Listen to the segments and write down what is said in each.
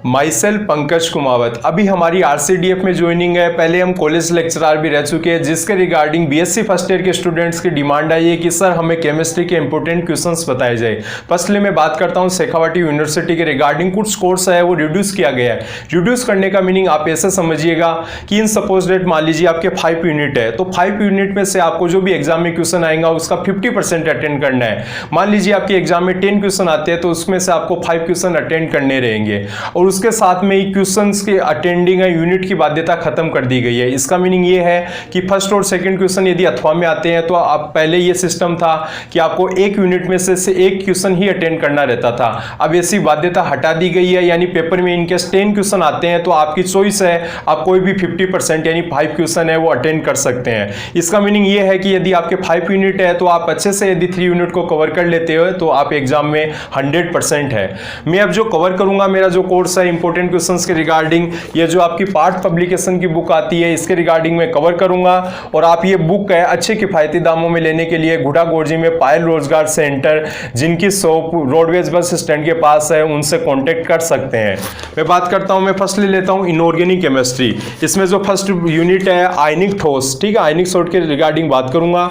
My self Pankaj Kumawat. अभी हमारी RCDF में ज्वाइनिंग है। पहले हम कॉलेज लेक्चरर भी रह चुके हैं, जिसके रिगार्डिंग बीएससी फर्स्ट ईयर के स्टूडेंट्स की डिमांड आई है कि सर हमें केमिस्ट्री के इंपॉर्टेंट क्वेश्चंस बताए जाए। फर्स्टली मैं बात करता हूं शेखावाटी यूनिवर्सिटी के रिगार्डिंग कुछ कोर्स है वो रिड्यूस किया गया है। रिड्यूस करने का मीनिंग आप ऐसे समझिएगा कि इन सपोज डेट मान लीजिए आपके 5 यूनिट है, तो 5 यूनिट में से आपको जो भी एग्जाम में क्वेश्चन आएगा उसका 50% अटेंड करना है। मान लीजिए आपके एग्जाम में 10 क्वेश्चन आते हैं, तो उसमें से आपको 5 क्वेश्चन अटेंड करने रहेंगे और उसके साथ में क्वेश्चंस के अटेंडिंग यूनिट की बाध्यता खत्म कर दी गई है। इसका मीनिंग ये है कि फर्स्ट और सेकंड क्वेश्चन यदि अथवा में आते हैं तो आप पहले ये सिस्टम था कि आपको एक यूनिट में से एक क्वेश्चन ही अटेंड करना रहता था। अब ऐसी बाध्यता हटा दी गई है, यानी पेपर में इनकेस 10 क्वेश्चन आते हैं तो आपकी चॉइस है, आप कोई भी 50% यानी 5 क्वेश्चन है वो अटेंड कर सकते हैं। इसका मीनिंग ये है कि यदि आपके 5 यूनिट है तो आप अच्छे से यदि 3 यूनिट को कवर कर लेते हो तो आप एग्जाम में 100% है। मैं अब जो कवर करूंगा, मेरा जो कोर्स है इंपॉर्टेंट क्वेश्चंस के रिगार्डिंग, ये जो आपकी पार्ट पब्लिकेशन की बुक आती है इसके रिगार्डिंग में कवर करूंगा। और आप ये बुक है अच्छे किफायती दामों में लेने के लिए गुड़ा गोरजी में पायल रोजगार सेंटर, जिनकी शॉप रोडवेज बस स्टैंड के पास है, उनसे कांटेक्ट कर सकते हैं। मैं बात करता हूं, मैं फर्स्टली लेता हूं इनऑर्गेनिक केमिस्ट्री। इसमें जो फर्स्ट यूनिट है आयनिक ठोस, ठीक है, आयनिक सोल्ट के रिगार्डिंग बात करूंगा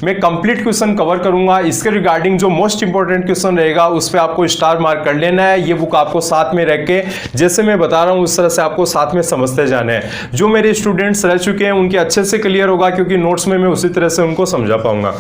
मैं कंप्लीट क्वेश्चन कवर करूंगा। इसके रिगार्डिंग जो मोस्ट इंपॉर्टेंट क्वेश्चन रहेगा उस पर आपको स्टार मार्क कर लेना है। ये बुक आपको साथ में रख के जैसे मैं बता रहा हूं उस तरह से आपको साथ में समझते जाना है। जो मेरे स्टूडेंट्स रह चुके हैं उनके अच्छे से क्लियर होगा, क्योंकि नोट्स में मैं उसी तरह से उनको समझा पाऊंगा।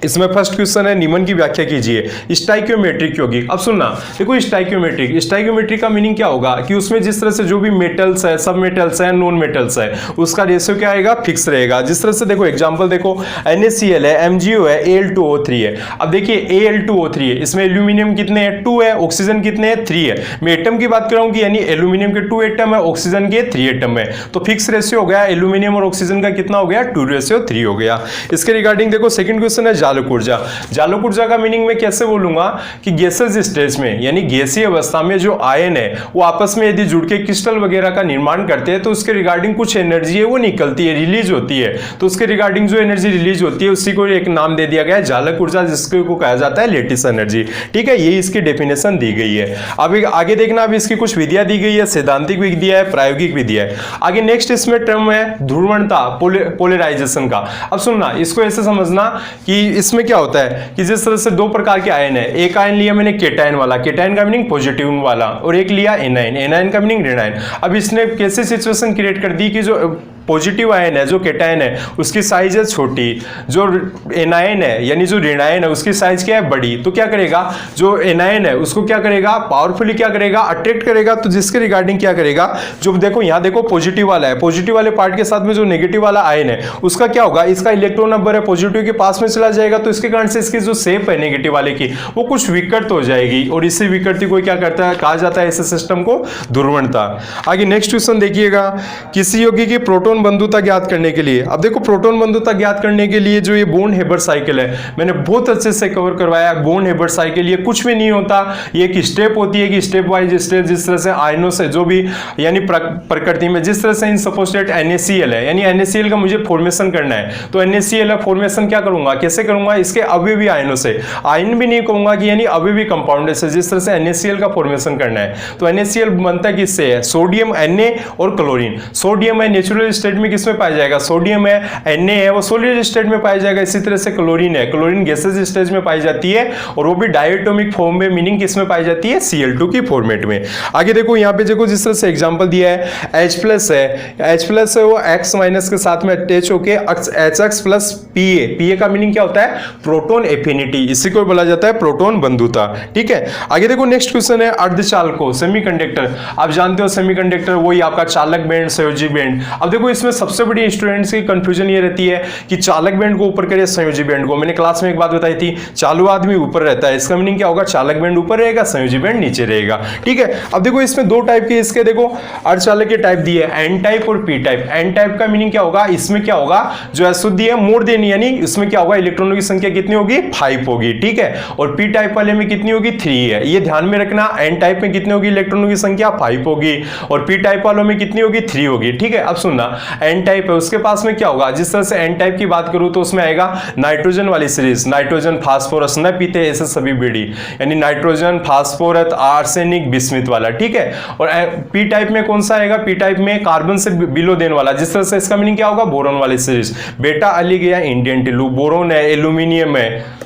इसमें फर्स्ट क्वेश्चन है निमन की व्याख्या कीजिए। स्टाइक्योमेट्रिक यौगिक। अब सुनना, देखो स्टाइक्योमेट्रिक का मीनिंग क्या होगा कि उसमें जिस तरह से जो भी मेटल्स है, सब मेटल्स है, नॉन मेटल्स है, उसका रेशियो क्या आएगा, फिक्स रहेगा। जिस तरह से देखो एग्जांपल देखो, NaCl है, MgO है, Al2O3 है। अब देखिए Al2O3 है, इसमें एल्यूमिनियम कितने हैं, 2 है, ऑक्सीजन कितने हैं, 3 है। मैं एटम की बात कर रहा हूं कि यानी एल्यूमिनियम के 2 एटम है, ऑक्सीजन के 3 एटम है, तो फिक्स रेशियो हो गया। एल्यूमिनियम और ऑक्सीजन का कितना हो गया, 2:3 हो गया। इसके रिगार्डिंग देखो सेकंड क्वेश्चन है जालक ऊर्जा। जालक ऊर्जा का मीनिंग मैं कैसे बोलूंगा कि गैसेज स्टेज में यानी गैसीय अवस्था में जो आयन है वो आपस में यदि जुड़ के क्रिस्टल वगैरह का निर्माण करते हैं तो उसके रिगार्डिंग कुछ एनर्जी है वो निकलती है, रिलीज होती है। तो उसके रिगार्डिंग जो एनर्जी रिलीज होती है उसी को एक नाम दे दिया गया है जालक ऊर्जा, जिसको कहा जाता है लेटिस एनर्जी। ठीक है, ये इसकी डेफिनेशन दी गई है। अब आगे देखना, अब इसकी कुछ विधियां दी गई है, सैद्धांतिक विधियां है, प्रायोगिक विधियां है। आगे नेक्स्ट इसमें टर्म है ध्रुवणता, पोलराइजेशन का। अब सुनना, इसको ऐसे समझना कि इसमें क्या होता है कि जिस तरह से 2 प्रकार के आयन है, एक आयन लिया मैंने केटायन वाला, केटायन का मीनिंग पॉजिटिव वाला, और एक लिया एनायन, एनायन का मीनिंग ऋणायन। अब इसने कैसे सिचुएशन क्रिएट कर दी कि जो पॉजिटिव आयन है, जो केटायन है, उसकी साइज है छोटी, जो एनायन है यानी जो ऋणायन है उसकी साइज क्या है, बड़ी। तो क्या करेगा, जो एनायन है उसको क्या करेगा, पावरफुली क्या करेगा, अट्रैक्ट करेगा। तो जिसके रिगार्डिंग क्या करेगा, जो देखो यहां देखो पॉजिटिव वाला है, पॉजिटिव वाले पार्ट के साथ में जो नेगेटिव वाला आयन है उसका क्या होगा, इसका इलेक्ट्रॉन नंबर है पॉजिटिव के पास में चला जाएगा, तो इसके कारण से इसकी जो शेप है नेगेटिव वाले की वो कुछ विकृत हो जाएगी, और इसी विकृति को क्या करता है, कहा जाता है ऐसे सिस्टम को ध्रुवणता। आगे नेक्स्ट क्वेश्चन देखिएगा, किसी यौगिक की प्रोटॉन बंधुता ज्ञात करने के लिए। अब देखो प्रोटॉन बंधुता ज्ञात करने के लिए जो ये बॉन्ड हेबर साइकिल है, मैंने बहुत अच्छे से कवर करवाया। बॉन्ड हेबर साइकिल ये कुछ भी नहीं होता, ये एक स्टेप होती है कि स्टेप वाइज स्टेप जिस तरह से आयनों से जो भी यानी प्रकृति में जिस तरह से इन सपोज दैट NaCl है, यानी NaCl का मुझे फॉर्मेशन करना है, तो NaCl फॉर्मेशन क्या करूंगा, कैसे करूंगा, इसके अवयवी आयनों से, आयन भी नहीं कहूंगा कि यानी अवयवी कंपाउंड से, जिस तरह से NaCl का फॉर्मेशन करना है। तो NaCl बनता है किससे है, सोडियम, Na और क्लोरीन। सोडियम है नेचुरल स्टेट में किसमें पाया जाएगा, सोडियम है, Na है वो सॉलिड स्टेट में पाया जाएगा। इसी तरह से क्लोरीन है, क्लोरीन गैसेज स्टेज में पाई जाती है, और वो भी डायटोमिक फॉर्म में, मीनिंग किसमें पाई जाती है, Cl2 की फॉर्मेट में। आगे देखो यहाँ पे देखो जिस तरह से एग्जांपल दिया है, H+ है, H+ है वो X- के साथ में अटैच होके HX+ Pa का मीनिंग क्या होता है, प्रोटॉन एफिनिटी, इसी को बोला जाता है प्रोटॉन बंधुता। ठीक है, आगे देखो नेक्स्ट क्वेश्चन है अर्धचालकों, सेमीकंडक्टर। आप जानते हो सेमीकंडक्टर वही आपका चालक बैंड, संयोजी बैंड। अब देखो इसमें सबसे बड़ी स्टूडेंट्स की कंफ्यूजन ये रहती है कि चालक बैंड को ऊपर करे, संयोजी बैंड को। मैंने क्लास में एक बात बताई थी, चालू आदमी ऊपर रहता है, इसका मीनिंग क्या होगा, चालक बैंड ऊपर रहेगा, संयोजी बैंड नीचे रहेगा। ठीक है, अब देखो इसमें 2 टाइप के इसके देखो अर्धचालक के टाइप दिए, एन टाइप और पी टाइप। एन टाइप का मीनिंग क्या होगा, इसमें क्या होगा, जो अशुद्धि है मोड़ देनी, यानी इसमें क्या होगा, इलेक्ट्रॉनों की संख्या कितनी होगी, 5 होगी। ठीक है, और पी टाइप वाले में कितनी होगी, 3 है। ये ध्यान में रखना, एन टाइप में कितनी होगी इलेक्ट्रॉनों की संख्या, 5 होगी, और पी टाइप वालों में कितनी होगी, 3 होगी। ठीक है, अब सुनना, एन टाइप है उसके पास में क्या होगा, जिस तरह से एन टाइप की बात करूं तो उसमें आएगा नाइट्रोजन वाली सीरीज, नाइट्रोजन फास्फोरस न पीते ऐसे सभी बीड़ी, यानी नाइट्रोजन फास्फोरस आर्सेनिक बिस्मिथ वाला, ठीक है। और पी टाइप में कौन सा आएगा, पी टाइप में कार्बन से बिलो देने वाला, जिस तरह से इसका मीनिंग क्या होगा, बोरोन वाली सीरीज, बेटा अली गया इंडियन टिल्लू, बोरोन है, एल्यूमिनियम है।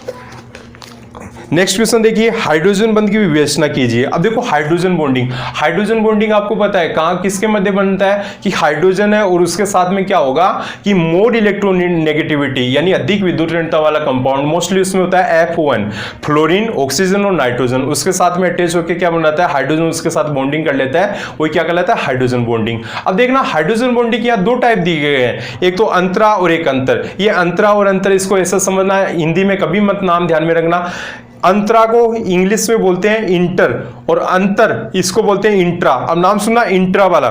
नेक्स्ट क्वेश्चन देखिए, हाइड्रोजन बंध की विवेचना कीजिए। अब देखो हाइड्रोजन बॉन्डिंग, हाइड्रोजन बॉन्डिंग आपको पता है कहां किसके मध्य बनता है कि हाइड्रोजन है और उसके साथ में क्या होगा कि मोर इलेक्ट्रोनेगेटिविटी यानी अधिक विद्युत ऋणता वाला कंपाउंड, मोस्टली उसमें होता है F1, फ्लोरीन, ऑक्सीजन और नाइट्रोजन, उसके साथ में अटैच होकर क्या बनाता है, हाइड्रोजन उसके साथ बॉन्डिंग कर लेता है, वो क्या कहलाता है, हाइड्रोजन बॉन्डिंग। अब देखना हाइड्रोजन बॉन्डिंग यहाँ दो टाइप दिए गए हैं, एक तो अंतरा और एक अंतर। ये अंतरा और अंतर इसको ऐसा समझना है, हिंदी में कभी मत नाम ध्यान में रखना, अंतरा को इंग्लिश में बोलते हैं इंटर और अंतर इसको बोलते हैं इंट्रा। अब नाम सुनना इंट्रा वाला,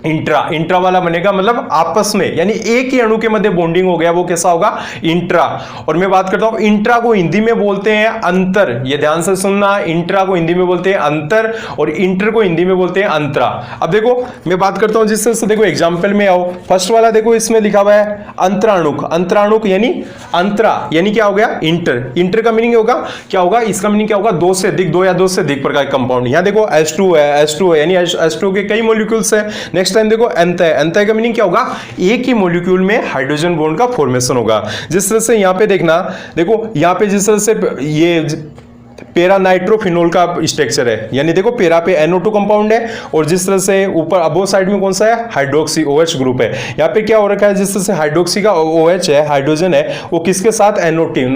इंट्रा वाला बनेगा मतलब आपस में, यानी एक ही अणु के मध्य बॉन्डिंग हो गया, वो कैसा होगा, इंट्रा। और मैं बात करता हूं इंट्रा को हिंदी में बोलते हैं अंतर, ये ध्यान से सुनना, इंट्रा को हिंदी में बोलते हैं अंतर और इंटर को हिंदी में बोलते हैं अंतरा। अब देखो मैं बात करता हूं जिससे से देखो एग्जाम्पल में आओ, फर्स्ट वाला देखो इसमें लिखा हुआ है अंतराणुक, अंतराणुक यानी अंतरा यानी क्या हो गया, इंटर, इंटर का मीनिंग होगा क्या होगा, इसका मीनिंग क्या होगा, दो से अधिक, दो या दो से अधिक प्रकार के कंपाउंड। यहां देखो H2 है, H2 है यानी H2 के कई मॉलिक्यूल्स है। नेक्स्ट टाइम देखो एंथय, एंथय का मीनिंग क्या होगा, एक ही मॉलिक्यूल में हाइड्रोजन बॉन्ड का फॉर्मेशन होगा। जिस तरह से यहां पे देखना, देखो यहां पे जिस तरह से ये पेरा नाइट्रोफिनोल का स्ट्रक्चर है, यानी देखो पेरा पे NO2 कंपाउंड है और जिस तरह से ऊपर अबो साइड में कौन सा है, हाइड्रोक्सी OH ग्रुप है। यहाँ पे क्या हो रखा है, जिस तरह से हाइड्रोक्सी का OH है, हाइड्रोजन है, वो किसके साथ, NO2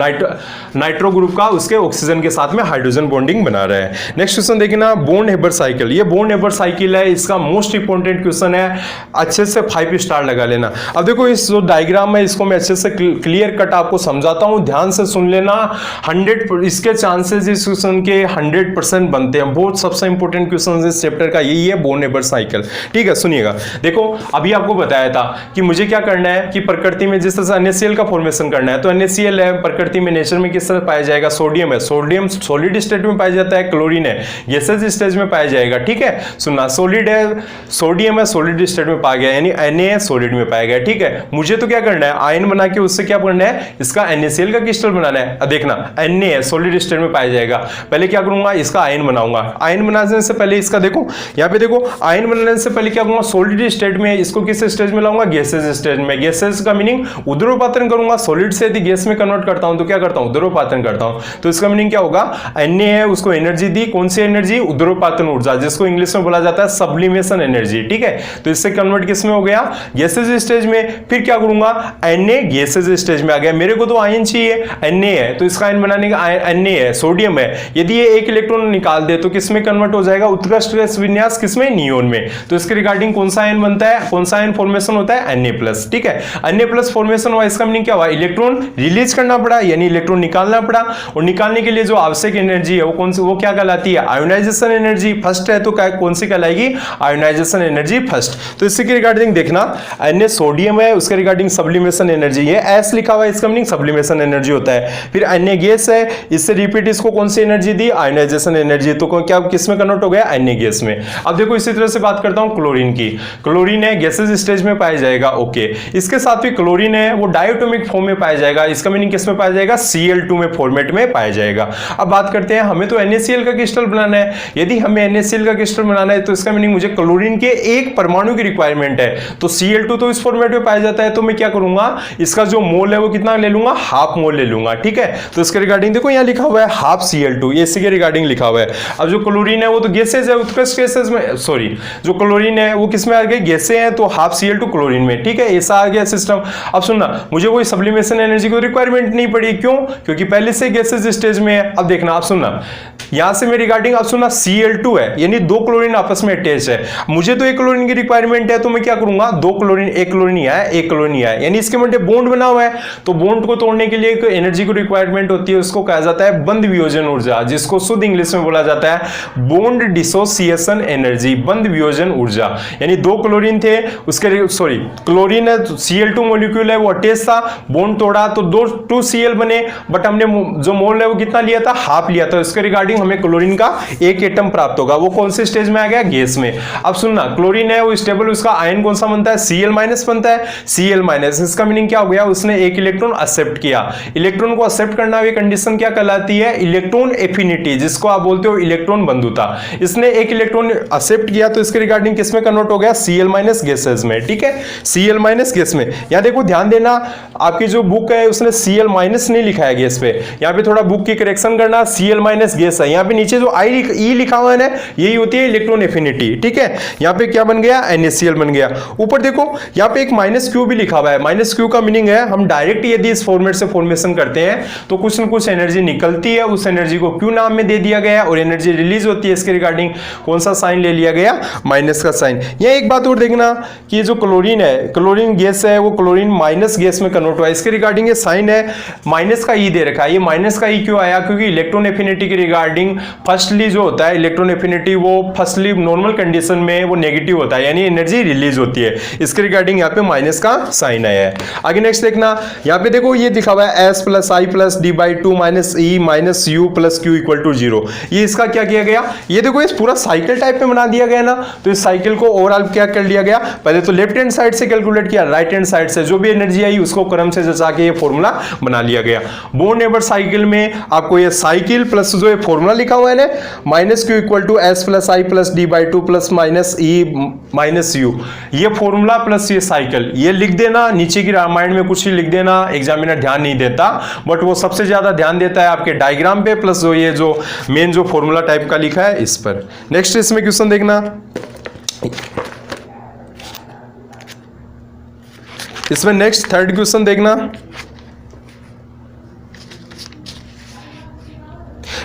नाइट्रो ग्रुप का उसके ऑक्सीजन के साथ में हाइड्रोजन बॉन्डिंग बना रहा है। नेक्स्ट क्वेश्चन देखना, बॉन्ड हेबर साइकिल, ये बॉन्ड हेबर साइकिल है, इसका मोस्ट इंपॉर्टेंट क्वेश्चन है, अच्छे से 5 स्टार लगा लेना। अब देखो इस जो डायग्राम है इसको मैं अच्छे से क्लियर कट आपको समझाता हूं, ध्यान से सुन लेना। 100 इसके चांसेस इस क्वेश्चन के 100% बनते हैं, बहुत सबसे इंपॉर्टेंट क्वेश्चन इस चैप्टर का यही है, बॉन्ड हेबर साइकिल, ठीक है। सुनिएगा, देखो अभी आपको बताया था कि मुझे क्या करना है कि प्रकृति में जिस तरह से NaCl का फॉर्मेशन करना है, तो NaCl है प्रकृति में, नेचर में किस तरह पाया जाएगा, सोडियम है, सोडियम सॉलिड स्टेट में पाया जाता है, क्लोरीन है गैसेज स्टेज में पाया जाएगा, ठीक है। सुनना, सॉलिड है, सोडियम है सॉलिड स्टेट में पाया गया, यानी Na है सॉलिड में पाया गया, ठीक है। मुझे तो क्या करना है, आयन बना के उससे क्या करना है, इसका NaCl का क्रिस्टल बनाना है। देखना Na है सॉलिड स्टेट में पाया जाएगा, पहले क्या करूंगा, इसका आयन बनाऊंगा, आयन बनाने से पहले इसका देखो यहां पे देखो, आयन बनाने से पहले क्या करूंगा, सॉलिड स्टेट में इसको किस स्टेज में लाऊंगा, गैसेज स्टेज में। गैसेज का मीनिंग उद्रोपातन करूंगा, सॉलिड से यदि गैस में कन्वर्ट करता हूं तो क्या करता हूं, उद्रोपातन करता हूं, तो इसका मीनिंग क्या होगा, Na है उसको एनर्जी दी, कौन सी एनर्जी, उद्रोपातन ऊर्जा, जिसको इंग्लिश में बोला जाता है सब्लिमेशन एनर्जी, ठीक है। तो इससे कन्वर्ट किस में हो गया, गैसेज स्टेज में। फिर क्या करूंगा, Na गैसेज स्टेज में आ गया, मेरे को तो आयन चाहिए, Na है तो इसका आयन बनाने का Na है, सोडियम है, यदि ये एक इलेक्ट्रॉन निकाल दे तो किसमें कन्वर्ट हो जाएगा, उत्कृष्ट गैस विन्यास किसमें, नियोन में। तो इसके रिगार्डिंग कौन सा आयन बनता है, कौन सा आयन फॉर्मेशन होता है, Na+, ठीक है। Na+ फॉर्मेशन हुआ, इसका मीनिंग क्या हुआ, इलेक्ट्रॉन रिलीज करना पड़ा, यानी इलेक्ट्रॉन निकालना पड़ा, और निकालने के लिए जो आवश्यक एनर्जी है वो कौन सी, वो क्या कहलाती है, आयोनाइजेशन एनर्जी। फर्स्ट है तो कौन सी कहलाएगी, आयोनाइजेशन एनर्जी फर्स्ट। तो इसके रिगार्डिंग देखना, Na सोडियम है, उसके रिगार्डिंग सब्लिमेशन एनर्जी, ये S लिखा हुआ है, इसका मीनिंग सब्लिमेशन एनर्जी होता है। फिर Na गैस है, इससे रिपीट इसको कौन सी एनर्जी दी, आयोनाइजेशन एनर्जी, तो क्या किस में कन्वर्ट हो गया, Na गैस में। अब देखो इसी तरह से बात करता हूं क्लोरीन की, क्लोरीन है गैसेज स्टेज में पाया जाएगा, ओके। इसके साथ भी क्लोरीन है वो डायटोमिक फॉर्म में पाया जाएगा, इसका मीनिंग किस में पाया जाएगा, Cl2 में फॉर्मेट में पाया जाएगा। अब बात करते हैं, हमें तो NaCl का क्रिस्टल बनाना है, यदि हमें NaCl का क्रिस्टल बनाना है तो इसका मीनिंग मुझे क्लोरीन के एक परमाणु की रिक्वायरमेंट है, तो Cl2 तो इस फॉर्मेट में पाया जाता है, तो मैं क्या करूंगा, इसका जो मोल है वो कितना ले लूंगा, हाफ मोल ले लूंगा, ठीक है। तो इसके रिगार्डिंग देखो यहाँ लिखा हुआ है हाफ Cl2, ये इसी के रिगार्डिंग लिखा हुआ है। अब जो क्लोरीन है वो तो गैसेज है, उत्कृष्ट गैसेज में, सॉरी जो क्लोरीन है वो किस में आ गई, गैसें हैं, तो हाफ Cl2 क्लोरीन में, ठीक है, ऐसा आ गया सिस्टम। अब सुनना, मुझे कोई सब्लिमेशन एनर्जी को रिक्वायरमेंट नहीं पड़ी, क्यों, क्योंकि पहले से गैसेज स्टेज में है। अब देखना, आप सुनना, यहां से मेरी रिगार्डिंग आप सुनना, Cl2 है यानी दो क्लोरीन आपस में अटैच है, मुझे तो एक क्लोरीन की रिक्वायरमेंट है, तो मैं क्या करूंगा, दो क्लोरीन, एक क्लोरीन है, एक क्लोरीन है, यानी इसके मध्य बॉन्ड बना हुआ है, तो बॉन्ड को तोड़ने के लिए एक एनर्जी को रिक्वायरमेंट होती है, उसको कहा जाता है बंध वियोजन ऊर्जा, जिसको शुद्ध इंग्लिश में बोला जाता है बॉन्ड डिसोसिएशन एनर्जी, बंध वियोजन ऊर्जा। यानी दो क्लोरीन थे, उसके क्लोरीन है Cl2 मॉलिक्यूल है वो अटैच था, बॉन्ड तोड़ा तो 2Cl बने, बट हमने जो मोल है वो कितना लिया था, हाफ लिया था। इसके रिगार्डिंग हमें क्लोरीन का एक एटम प्राप्त होगा। वो कौन से स्टेज में आ गया, गैस में। अब सुनना, क्लोरीन है वो स्टेबल, उसका आयन कौन सा बनता है, Cl- बनता है, Cl-। इसका मीनिंग क्या हो गया, उसने एक इलेक्ट्रॉन एक्सेप्ट किया। इलेक्ट्रॉन को एक्सेप्ट करना ये कंडीशन क्या कहलाती है, इलेक्ट्रॉन एफिनिटी, जिसको आप बोलते हो इलेक्ट्रॉन बंधुता। इसने एक इलेक्ट्रॉन एक्सेप्ट किया तो इसके रिगार्डिंग किस में कन्वर्ट हो गया, Cl- गैसेस में। ठीक है, Cl- गैस में। यहां देखो ध्यान देना, आपकी जो बुक है उसने Cl- नहीं लिखा है गैस पे, यहां पे थोड़ा बुक की करेक्शन करना, Cl- गैस है। यहां पे नीचे जो ई लिखा हुआ है ना, यही होती है इलेक्ट्रॉन एफिनिटी। ठीक है, यहां पे क्या बन गया, NaCl बन गया। ऊपर देखो यहां पे एक -Q भी लिखा हुआ है। -Q का मीनिंग है हम डायरेक्ट यदि इस फॉर्मेट से फॉर्मेशन करते हैं तो कुछ न कुछ एनर्जी निकलती है, उस एनर्जी को Q नाम में दे दिया गया और एनर्जी रिलीज होती है। इसके रिगार्डिंग कौन सा साइन ले लिया गया, माइनस का साइन। यह एक बात और देखना कि जो क्लोरीन है, क्लोरीन गैस है वो क्लोरीन माइनस गैस में कन्वर्ट हुआ है। इसके रिगार्डिंग ये साइन है माइनस का ई दे रखा है। ये माइनस का ई क्यों आया, क्योंकि इलेक्ट्रॉन एफिनिटी के रिगार्डिंग फर्स्टली जो होता है इलेक्ट्रॉन एफिनिटी वो फर्स्टली नॉर्मल कंडीशन में वो नेगेटिव होता है, यानी एनर्जी रिलीज होती है। इसके रिगार्डिंग यहाँ पे माइनस का साइन आया है। आगे नेक्स्ट देखना, यहाँ पे देखो ये दिखा हुआ है S+I+D/2 - E - U + Q = 0। ये इसका क्या किया गया, ये देखो इस पूरा साइकिल टाइप में बना दिया गया ना, तो इस साइकिल को ओवरऑल क्या कर लिया गया, पहले तो लेफ्ट हैंड साइड से कैलकुलेट किया, राइट हैंड साइड से जो भी एनर्जी आई उसको क्रम से जचा के ये फॉर्मूला बना लिया गया। बोन नेबर साइकिल में आपको ये साइकिल प्लस जो ये फॉर्मूला लिखा हुआ है ना, -Q = S+I+D/2 + E - U, ये फॉर्मूला प्लस ये साइकिल, ये लिख देना। नीचे की रामायण में कुछ ही लिख देना, एग्जामिनर ध्यान नहीं देता, बट वो सबसे ज्यादा ध्यान देता है आपके डायग्राम पे प्लस जो ये जो मेन जो फॉर्मूला टाइप का लिखा है इस पर। नेक्स्ट इसमें क्वेश्चन देखना, इसमें नेक्स्ट थर्ड क्वेश्चन देखना।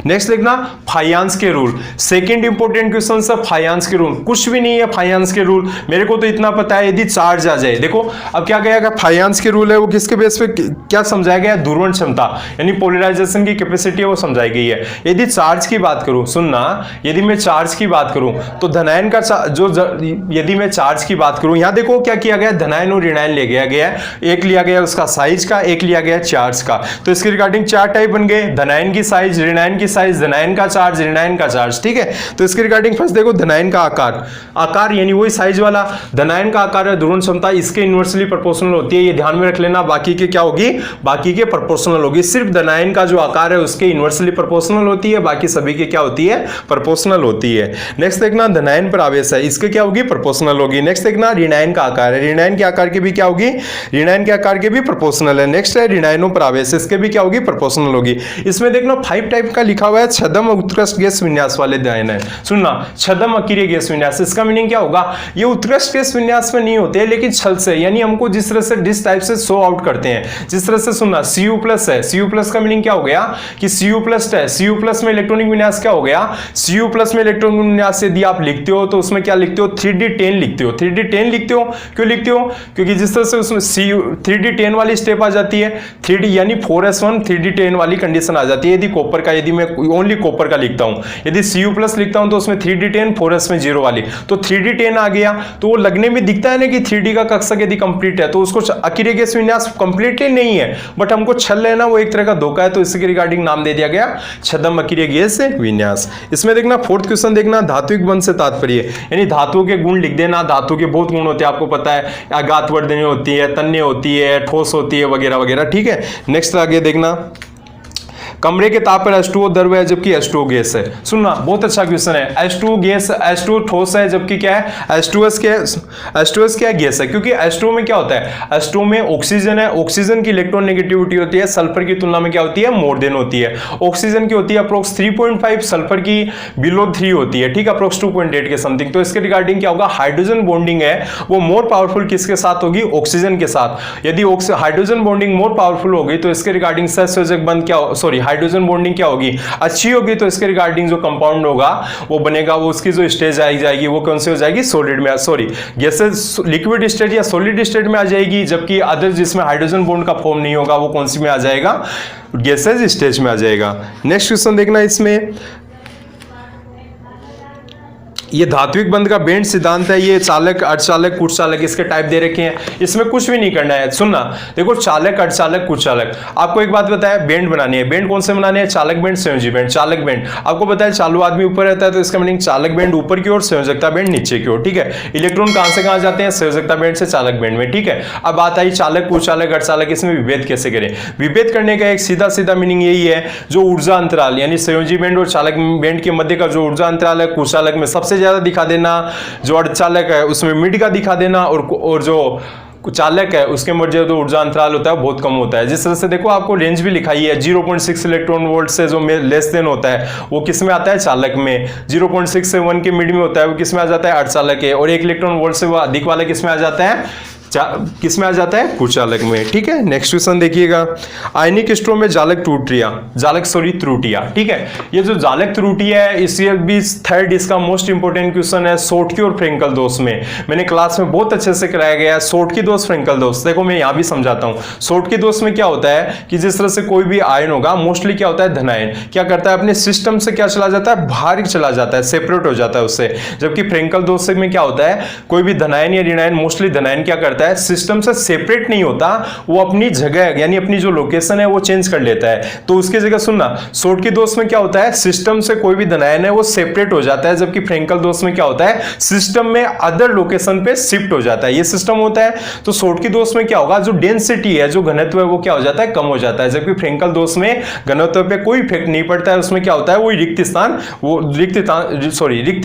नेक्स्ट देखना, फाइयांस के रूल। सेकंड इंपॉर्टेंट क्वेश्चन है फाइयांस के रूल। कुछ भी नहीं है फाइयांस के रूल, मेरे को तो इतना पता है यदि चार्ज आ जाए, देखो अब क्या कहेगा, फाइयांस के रूल है वो किसके बेस पे क्या समझाया गया, ध्रुवण क्षमता यानी पोलराइजेशन की कैपेसिटी है वो समझाई गई है। यदि चार्ज की बात करूं, सुनना, यदि मैं चार्ज की बात करूं तो धनायन का यदि मैं चार्ज की बात करूं, यहां देखो क्या किया गया, धनायन और ऋणायन ले गया गया, एक लिया गया उसका साइज का, एक लिया गया चार्ज का। तो इसके रिगार्डिंग चार टाइप बन गए, धनायन की साइज, ऋणायन की साइज, धनायन का चार्ज, ऋणायन का चार्ज। ठीक है, तो इसके रिगार्डिंग फर्स्ट देखो धनायन का आकार, आकार यानी वही साइज वाला, धनायन का आकार है ध्रुवण क्षमता, इसके इनवर्सली प्रोपोर्शनल होती है, ये ध्यान में रख लेना। बाकी के क्या होगी, बाकी के प्रोपोर्शनल होगी। सिर्फ धनायन का जो आकार है उसके इनवर्सली प्रोपोर्शनल होती है, बाकी सभी के क्या होती है, प्रोपोर्शनल होती है। नेक्स्ट देखना, धनायन पर आवेश है, इसके क्या होगी, प्रोपोर्शनल होगी। नेक्स्ट देखना, ऋणायन का आकार है, ऋणायन के आकार की भी क्या होगी, ऋणायन के आकार के भी प्रोपोर्शनल है। नेक्स्ट है ऋणायनों पर आवेश, इसके भी क्या होगी, प्रोपोर्शनल होगी। इसमें देखना 5 टाइप का लिखा हुआ है, छद्म उत्कृष्ट गैस विन्यास वाले अध्ययन है। सुनना, छद्म अकीय गैस विन्यास, इसका मीनिंग क्या होगा, ये उत्कृष्ट गैस विन्यास में नहीं होते लेकिन छल से, यानी हमको जिस तरह से डिस टाइप से शो आउट करते हैं, जिस तरह से सुनना Cu+ है, Cu+ का मीनिंग क्या हो गया कि Cu+ है, Cu+ में इलेक्ट्रॉनिक विन्यास क्या हो गया, Cu+ में इलेक्ट्रॉनिक विन्यास यदि आप लिखते हो तो उसमें क्या लिखते हो, 3D10 लिखते हो। 3D10 लिखते हो, क्यों लिखते हो, क्योंकि जिस तरह से उसमें 3D10 वाली स्टेप आ जाती है, 3D यानी 4s1 3D10 वाली कंडीशन आ जाती है। यदि कॉपर का, यदि मैं ओनली कॉपर का लिखता हूं, यदि Cu+ लिखता हूं तो उसमें 3D10 4s में 0 वाली, तो 3D10 आ गया, तो वो लगने में दिखता है ना कि 3D का कक्षक यदि कंप्लीट है तो उसको अकीय गैस विन्यास कंप्लीटली नहीं है, बट हमको छल लेना वो एक तरह का धोखा है, तो इसके रिगार्डिंग नाम दे दिया गया छद्म अकीय गैस विन्यास। इसमें देखना फोर्थ क्वेश्चन देखना, धात्विक बंध से तात्पर्य, यानी धातुओं के गुण लिख देना। धातु के बहुत गुण होते हैं, आपको पता है, आघातवर्धनी होती है, तन्य होती है, ठोस होती है, वगैरह वगैरह। ठीक है, नेक्स्ट आगे देखना, कमरे के ताप पर H2O द्रव है जबकि H2O गैस है। सुनना, बहुत अच्छा क्वेश्चन है। H2O गैस, H2O ठोस है जबकि क्या है, H2S क्या है, गैस है। क्योंकि H2O में क्या होता है, H2O में ऑक्सीजन है, ऑक्सीजन की इलेक्ट्रॉन नेगेटिविटी होती है सल्फर की तुलना में क्या होती है, मोर देन होती है। ऑक्सीजन की होती है अप्रोक्स 3.5, सल्फर की बिलो 3 होती है। ठीक है, अप्रोक्स 2.8 के समथिंग। तो इसके रिगार्डिंग क्या होगा, हाइड्रोजन बॉन्डिंग है वो मोर पावरफुल किसके साथ होगी, ऑक्सीजन के साथ। यदि हाइड्रोजन बॉन्डिंग मोर पावरफुल होगी तो इसके रिगार्डिंग सहसंयोजक बंध क्या, सॉरी हाइड्रोजन बॉन्डिंग क्या होगी, अच्छी होगी, तो इसके रिगार्डिंग जो कंपाउंड होगा वो बनेगा, वो उसकी जो स्टेज आई जाएगी वो कौन सी हो जाएगी, सॉलिड में, सॉरी गैसेस लिक्विड स्टेट या सॉलिड स्टेट में आ जाएगी, जबकि अदर जिसमें हाइड्रोजन बॉन्ड का फॉर्म नहीं होगा वो कौन सी में आ जाएगा, गैसेस स्टेज में आ जाएगा। नेक्स्ट क्वेश्चन देखना, इसमें ये धात्विक बंध का बेंड सिद्धांत है, ये चालक, अर्धचालक, कुटचालक इसके टाइप दे रखे हैं, इसमें कुछ भी नहीं करना है। सुनना, देखो चालक, अर्धचालक, कुटचालक, आपको एक बात बताया, बेंड बनानी है, बेंड कौन से बनाने हैं, चालक बेंड, संयोजी बेंड। चालक बेंड आपको बताया चालू आदमी ऊपर रहता है, तो इसका मीनिंग चालक बेंड ऊपर की ओर, संयोजकता बेंड नीचे की ओर, ठीक है। इलेक्ट्रॉन कहां से कहां जाते हैं, संयोजकता बेंड से चालक बेंड में, ठीक है। अब बात आई चालक, कुटचालक, अर्धचालक, इसमें विभेद कैसे करें। विभेद करने का एक सीधा सीधा मीनिंग यही है, जो ऊर्जा अंतराल यानी संयोजी बेंड और चालक बेंड के मध्य का जो ऊर्जा अंतराल है, कुटचालक में सबसे ज्यादा दिखा देना, जो अर्धचालक है उसमें मिड का दिखा देना, और जो चालक है उसके मध्य जो ऊर्जा अंतराल होता है बहुत कम होता है। जिस तरह से देखो आपको रेंज भी लिखाई है, 0.6 इलेक्ट्रॉन वोल्ट से जो लेस देन होता है वो किस में आता है, चालक में। 0.6 से 1 के मिड में होता है वो किस में आ जाता है, अर्धचालक है। और 1 इलेक्ट्रॉन वोल्ट से वो अधिक वाला किस में आ जाता है, किस में आ जाता है, कुचालक में, ठीक है। नेक्स्ट क्वेश्चन देखिएगा, आयनिक स्ट्रो में जालक त्रुटियां, त्रुटियां, ठीक है। ये जो जालक त्रुटि है इसलिए भी थर्ड इसका मोस्ट इंपोर्टेंट क्वेश्चन है, सोटकी और फ्रेंकल दोष में। मैंने क्लास में बहुत अच्छे से कराया गया है सोटकी दोष, फ्रेंकल दोष। देखो मैं यहां भी समझाता हूं। सोटकी दोष में क्या होता है कि जिस तरह से कोई भी आयन होगा, मोस्टली क्या होता है, धनायन क्या करता है, अपने सिस्टम से क्या चला जाता है, बाहर चला जाता है, सेपरेट हो जाता है उससे। जबकि फ्रेंकल दोष में क्या होता है, कोई भी धनायन या ऋणायन, मोस्टली धनायन क्या करता है, सिस्टम से सेपरेट नहीं होता, वो अपनी जगह यानी अपनी जो लोकेशन है वो चेंज कर लेता है। तो उसकी जगह सुनना, सोटकी दोष में क्या होता है, सिस्टम से कोई भी धनायन है वो सेपरेट हो जाता है, जबकि फ्रेंकल दोष में क्या होता है, सिस्टम में अदर लोकेशन पे शिफ्ट हो जाता है, ये सिस्टम होता है। तो सोटकी दोष में क्या होगा, जो डेंसिटी है, जो घनत्व है वो क्या हो जाता है, कम हो जाता है। जबकि फ्रेंकल दोष में घनत्व पे कोई इफेक्ट नहीं पड़ता है, उसमें क्या होता है, वो रिक्त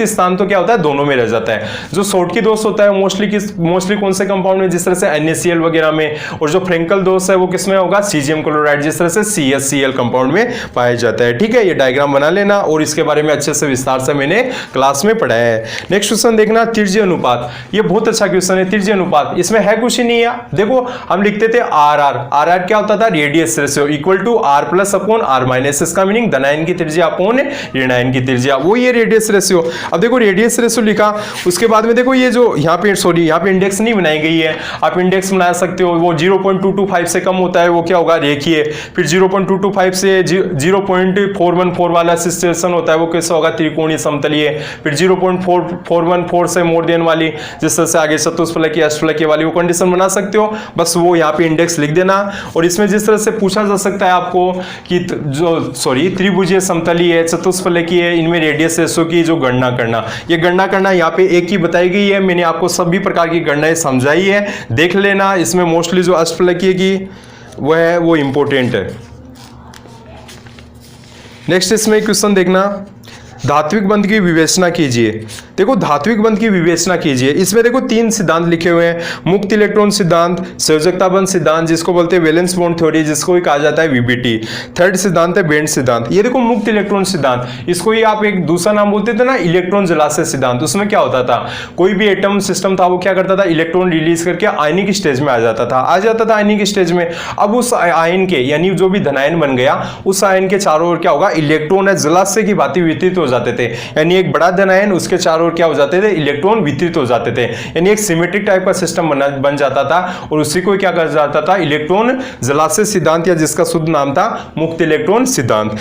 स्थान तो क्या होता है, दोनों में रह जाता है। जो सोटकी दोष होता है मोस्टली कौन से कंपाउंड में, जिस तरह से NaCl वगैरह में, और जो फ्रेंकल दोष है वो किसमें होगा, सीजियम क्लोराइड, जिस तरह से CaCl कंपाउंड में पाया जाता है, ठीक है। ये डायग्राम बना लेना और इसके बारे में अच्छे से विस्तार से मैंने क्लास में पढ़ाया है। नेक्स्ट क्वेश्चन देखना, त्रिज्यीय अनुपात, ये बहुत अच्छा क्वेश्चन है। त्रिज्यीय अनुपात, इसमें है कुछ ही नहीं है। देखो हम लिखते थे RR क्या होता था, radius ratio equal to R+/R-, इसका मीनिंग धनायन की त्रिज्या अपॉन ऋणायन की त्रिज्या, वो ये रेडियस रेशियो। अब देखो रेडियस रेशियो लिखा, उसके बाद में देखो ये जो यहाँ पे इंडेक्स नहीं बनाई गई है, आप इंडेक्स बना सकते हो। वो 0.225 से कम होता है वो क्या होगा, रेखीय। फिर 0.225 से 0.414 वाला सिचुएशन होता है वो कैसा होगा, त्रिकोणीय समतलीय। फिर 0.414 से मोर देन वाली, जिस तरह से आगे चतुष्फलकीय, अष्टफलकीय वाली, वो कंडीशन बना सकते हो। बस वो यहाँ पे इंडेक्स लिख देना। और इसमें जिस तरह से पूछा जा सकता है आपको कि त्रिभुजीय, समतलीय, चतुष्फलकीय, इनमें रेडियस रेशियो की जो गणना करना, ये गणना करना यहाँ पे एक ही बताई गई है। मैंने आपको सभी प्रकार की गणनाएं समझाई है, देख लेना। इसमें मोस्टली जो अष्टफलकीय की वो इंपॉर्टेंट है। नेक्स्ट इसमें क्वेश्चन देखना, धात्विक बंध की विवेचना कीजिए। देखो धात्विक बंध की विवेचना कीजिए, इसमें देखो 3 सिद्धांत लिखे हुए हैं, मुक्त इलेक्ट्रॉन सिद्धांत, संयोजकता बंध सिद्धांत जिसको बोलते हैं वैलेंस बॉन्ड थ्योरी, जिसको भी कहा जाता है VBT। थर्ड सिद्धांत है बेंड सिद्धांत। ये देखो मुक्त इलेक्ट्रॉन सिद्धांत, इसको ही आप एक दूसरा नाम बोलते थे ना, इलेक्ट्रॉन जलाशय सिद्धांत। उसमें क्या होता था, कोई भी एटम सिस्टम था वो क्या करता था, इलेक्ट्रॉन रिलीज करके आयनिक स्टेज में आ जाता था आयनिक स्टेज में। अब उस आयन के यानी जो भी धनायन बन गया, उस आयन के चारों ओर क्या होगा, इलेक्ट्रॉन है जलाशय की भांति वितरित हो जाते थे। यानी एक बड़ा धनायन, उसके चारों ओर क्या हो जाते थे, इलेक्ट्रॉन वितरित हो जाते थे। यानी एक सिमेट्रिक टाइप का सिस्टम बन जाता था, और उसी को क्या कहा जाता था, इलेक्ट्रॉन जलाशय सिद्धांत, या जिसका शुद्ध नाम था मुक्त इलेक्ट्रॉन सिद्धांत।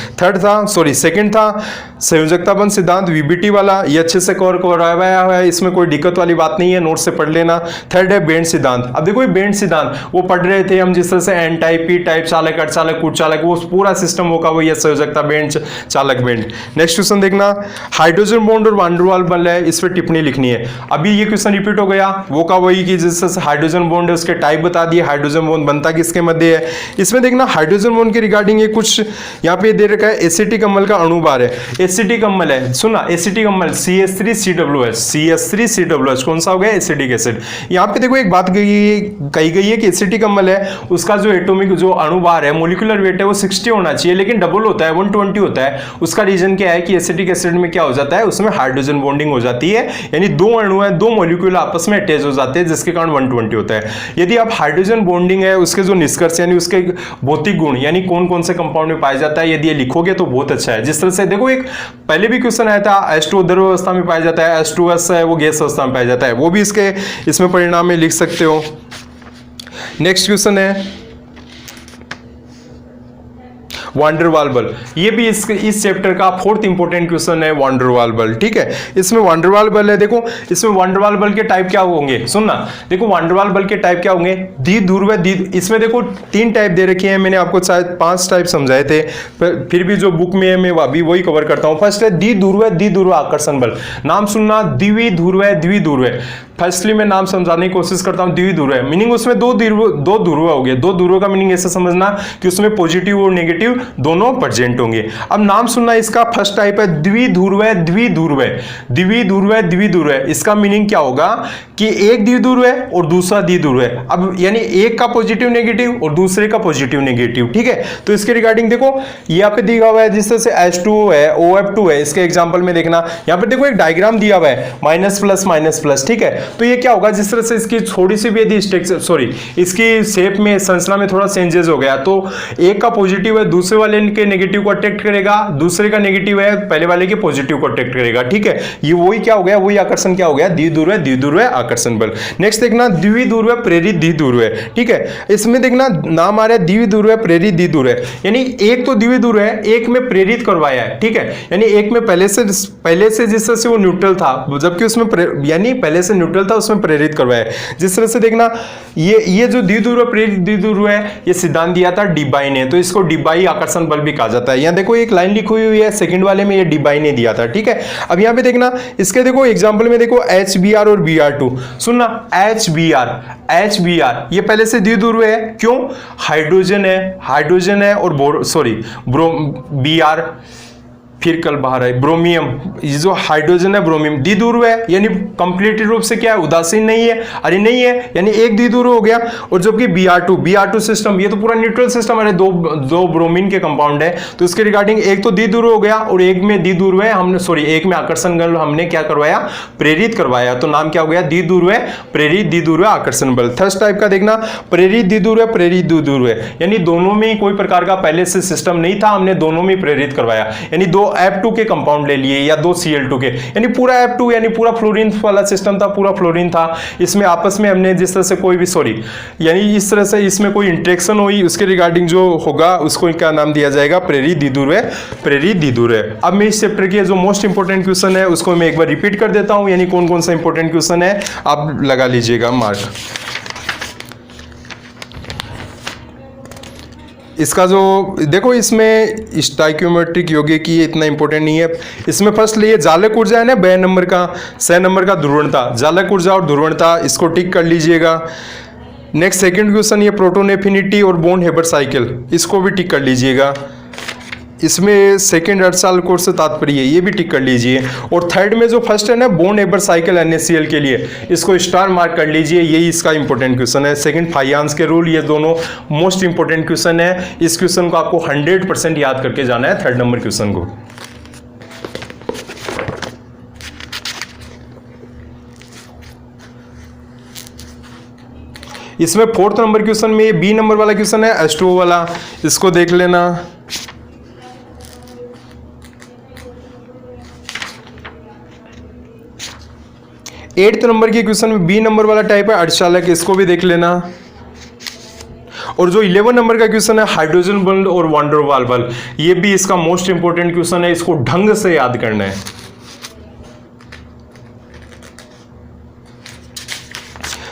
सेकंड था संयोजकता बंध सिद्धांत, VBT वाला, ये अच्छे से कवर करवाया हुआ है, इसमें कोई दिक्कत वाली बात नहीं है, नोट से पढ़ लेना। थर्ड है बेंड सिद्धांत। अब देखो बेंड सिद्धांत वो पढ़ रहे थे हम, जिस तरह से N टाइप, P टाइप, चालक, अर्धचालक, कुटचालक, वो पूरा सिस्टम होगा वो ये संयोजकता बेंड, चालक बेंड। नेक्स्ट क्वेश्चन देखना, हाइड्रोजन बॉन्ड और वान डेर वाल बल है, इस पर टिप्पणी लिखनी है। अभी ये क्वेश्चन रिपीट हो गया, वो का वही कि जिससे हाइड्रोजन बॉन्ड है उसके टाइप बता दिए, हाइड्रोजन बॉन्ड बनता किसके मध्य है। इसमें देखना हाइड्रोजन बॉन्ड के रिगार्डिंग ये कुछ यहाँ पे दे रखा है, एसिटिक अम्ल का अणुभार है, एसिटिक अम्ल है, सुना एसिटिक अम्ल CH3COOH, कौन सा हो गया, एसिटिक एसिड। यहाँ पे देखो एक बात कही गई है कि एसिटिक अम्ल है, उसका जो एटॉमिक जो अणुभार है, मोलिकुलर वेट है वो 60 होना चाहिए, लेकिन डबल होता है, 120 होता है। उसका रीजन क्या है कि एसिटिक एसिड में क्या हो जाता है, उसमें हाइड्रोजन बॉन्डिंग हो जाती है, यानी दो अणु है, दो मॉलिक्यूल आपस में अटैच हो जाते हैं, जिसके कारण 120 होता है। यदि आप हाइड्रोजन बॉन्डिंग है उसके जो निष्कर्ष यानी उसके भौतिक गुण यानी कौन कौन से कंपाउंड में पाया जाता है, यदि ये लिखोगे तो बहुत अच्छा है। जिस तरह से देखो, एक पहले भी क्वेश्चन आया था, H2 द्रव अवस्था में पाया जाता है, H2S है वो गैस अवस्था में पाया जाता है, वो भी इसमें परिणाम में लिख सकते हो। नेक्स्ट क्वेश्चन है वान डेर वाल बल। ये भी इस चैप्टर का फोर्थ इंपोर्टेंट क्वेश्चन है, वान डेर वाल बल। ठीक है, इसमें वान डेर वाल बल है। देखो इसमें वान डेर वाल बल के टाइप क्या होंगे, सुनना। देखो वान डेर वाल बल के टाइप क्या होंगे, द्विध्रुव। इसमें देखो 3 टाइप दे रखे हैं, मैंने आपको शायद 5 टाइप समझाए थे, फिर भी जो बुक में है मैं अभी वही कवर करता हूं। फर्स्ट है द्विध्रुव आकर्षण बल। नाम सुनना, द्विध्रुव। फर्स्टली मैं नाम समझाने की कोशिश करता हूं, द्विध्रुव मीनिंग उसमें दो ध्रुव हो गए। दो ध्रुव का मीनिंग ऐसे समझना कि उसमें पॉजिटिव और नेगेटिव दोनों प्रेजेंट होंगे। अब नाम सुनना, इसका फर्स्ट टाइप है द्विध्रुव। इसका मीनिंग क्या होगा कि एक द्विध्रुव है और दूसरा द्विध्रुव है। अब यानी एक का पॉजिटिव नेगेटिव और दूसरे का पॉजिटिव नेगेटिव। ठीक है, तो इसके रिगार्डिंग देखो यहाँ पे दिया हुआ है, जिस तरह से H2O है, OF2 है। इसके एग्जांपल में देखना, यहाँ पे देखो एक डायग्राम दिया हुआ है, माइनस प्लस। ठीक है, तो ये क्या होगा, जिस तरह से इसकी थोड़ी सी भी यदि इसकी शेप में, संरचना में थोड़ा चेंजेस हो गया, तो एक का पॉजिटिव है दूसरे वाले के नेगेटिव को अट्रैक्ट करेगा, दूसरे का नेगेटिव है पहले वाले के पॉजिटिव को अट्रैक्ट करेगा। ठीक है, ये वही क्या हो गया, वही आकर्षण क्या हो गया, द्विध्रुव आकर्षण बल। नेक्स्ट देखना, द्विध्रुव प्रेरित द्विध्रुव। ठीक है, इसमें देखना नाम आ रहा है द्विध्रुव प्रेरित द्विध्रुव, यानी एक तो द्विध्रुव है, एक में प्रेरित करवाया है। ठीक है, यानी एक में पहले से जिस तरह से वो न्यूट्रल था, जबकि उसमें यानी पहले से न्यूट्रल था, उसमें प्रेरित करवाया है। जिस तरह से देखना, ये जो द्विध्रुव प्रेरित द्विध्रुव है, ये सिद्धांत दिया था डीबाई ने, तो इसको डीबाई आकर्षण बल भी कहा जाता है। यहां देखो एक लाइन लिखी हुई है, सेकंड वाले में ये डीबाई ने दिया था। ठीक है, अब यहां पे देखना, इसके देखो एग्जांपल में देखो HBr और Br2। सुनना, HBr ये पहले से द्विध्रुव है, क्यों, हाइड्रोजन है और Br फिर कल बाहर है ब्रोमियम। ये जो हाइड्रोजन है ब्रोमियम द्विध्रुव है, यानी कंप्लीट रूप से क्या है, उदासीन नहीं है, अरे नहीं है, यानी एक द्विध्रुव हो गया। और जबकि Br2 सिस्टम, ये तो पूरा न्यूट्रल सिस्टम है, दो ब्रोमीन के कंपाउंड है, तो इसके रिगार्डिंग एक तो द्विध्रुव हो गया और एक में द्विध्रुव है, एक में आकर्षण बल हमने क्या करवाया, प्रेरित करवाया, तो नाम क्या हो गया, द्विध्रुव प्रेरित द्विध्रुव आकर्षण बल। थर्ड टाइप का देखना, प्रेरित द्विध्रुव, यानी दोनों में कोई प्रकार का पहले से सिस्टम नहीं था, हमने दोनों में प्रेरित करवाया, यानी दो F2 के कंपाउंड ले लिए या दो Cl2 के, यानी पूरा F2 यानी पूरा फ्लोरीन वाला सिस्टम था, पूरा फ्लोरीन था, इसमें आपस में हमने जिस तरह से कोई भी यानी इस तरह से इसमें कोई इंटरेक्शन हुई, उसके रिगार्डिंग जो होगा उसको क्या नाम दिया जाएगा, प्रेरित द्विध्रुव। अब मैं इस चैप्टर के जो मोस्ट इंपोर्टेंट क्वेश्चन है उसको मैं एक बार रिपीट कर देता हूं, यानी कौन कौन सा इंपोर्टेंट क्वेश्चन है आप लगा लीजिएगा मार्क। इसका जो देखो, इसमें स्टोइकियोमेट्रिक यौगिकी इतना इंपॉर्टेंट नहीं है। इसमें फर्स्ट लिए जालक ऊर्जा है ना, 6 नंबर का ध्रुवणता, जालक ऊर्जा और ध्रुवणता, इसको टिक कर लीजिएगा। नेक्स्ट सेकंड क्वेश्चन, ये प्रोटॉन एफिनिटी और बॉन्ड हेबर साइकिल, इसको भी टिक कर लीजिएगा। इसमें सेकंड अर्धचालक कोर्स से तात्पर्य है, ये भी टिक कर लीजिए। और थर्ड में जो फर्स्ट है ना, बॉन्ड हेबर साइकिल NaCl के लिए, इसको स्टार मार्क कर लीजिए, यही इसका इंपॉर्टेंट क्वेश्चन है। सेकंड फाइयांस के रूल, ये दोनों मोस्ट इंपॉर्टेंट क्वेश्चन है। इस क्वेश्चन को आपको 100% याद करके जाना है, थर्ड नंबर क्वेश्चन को। इसमें फोर्थ नंबर क्वेश्चन में B नंबर वाला क्वेश्चन है, H2O वाला, इसको देख लेना। 8th नंबर के क्वेश्चन में B नंबर वाला टाइप है अर्धचालक, इसको भी देख लेना। और जो 11 नंबर का क्वेश्चन है हाइड्रोजन बॉन्ड और वान डेर वाल बल, ये भी इसका मोस्ट इंपोर्टेंट क्वेश्चन है, इसको ढंग से याद करना है।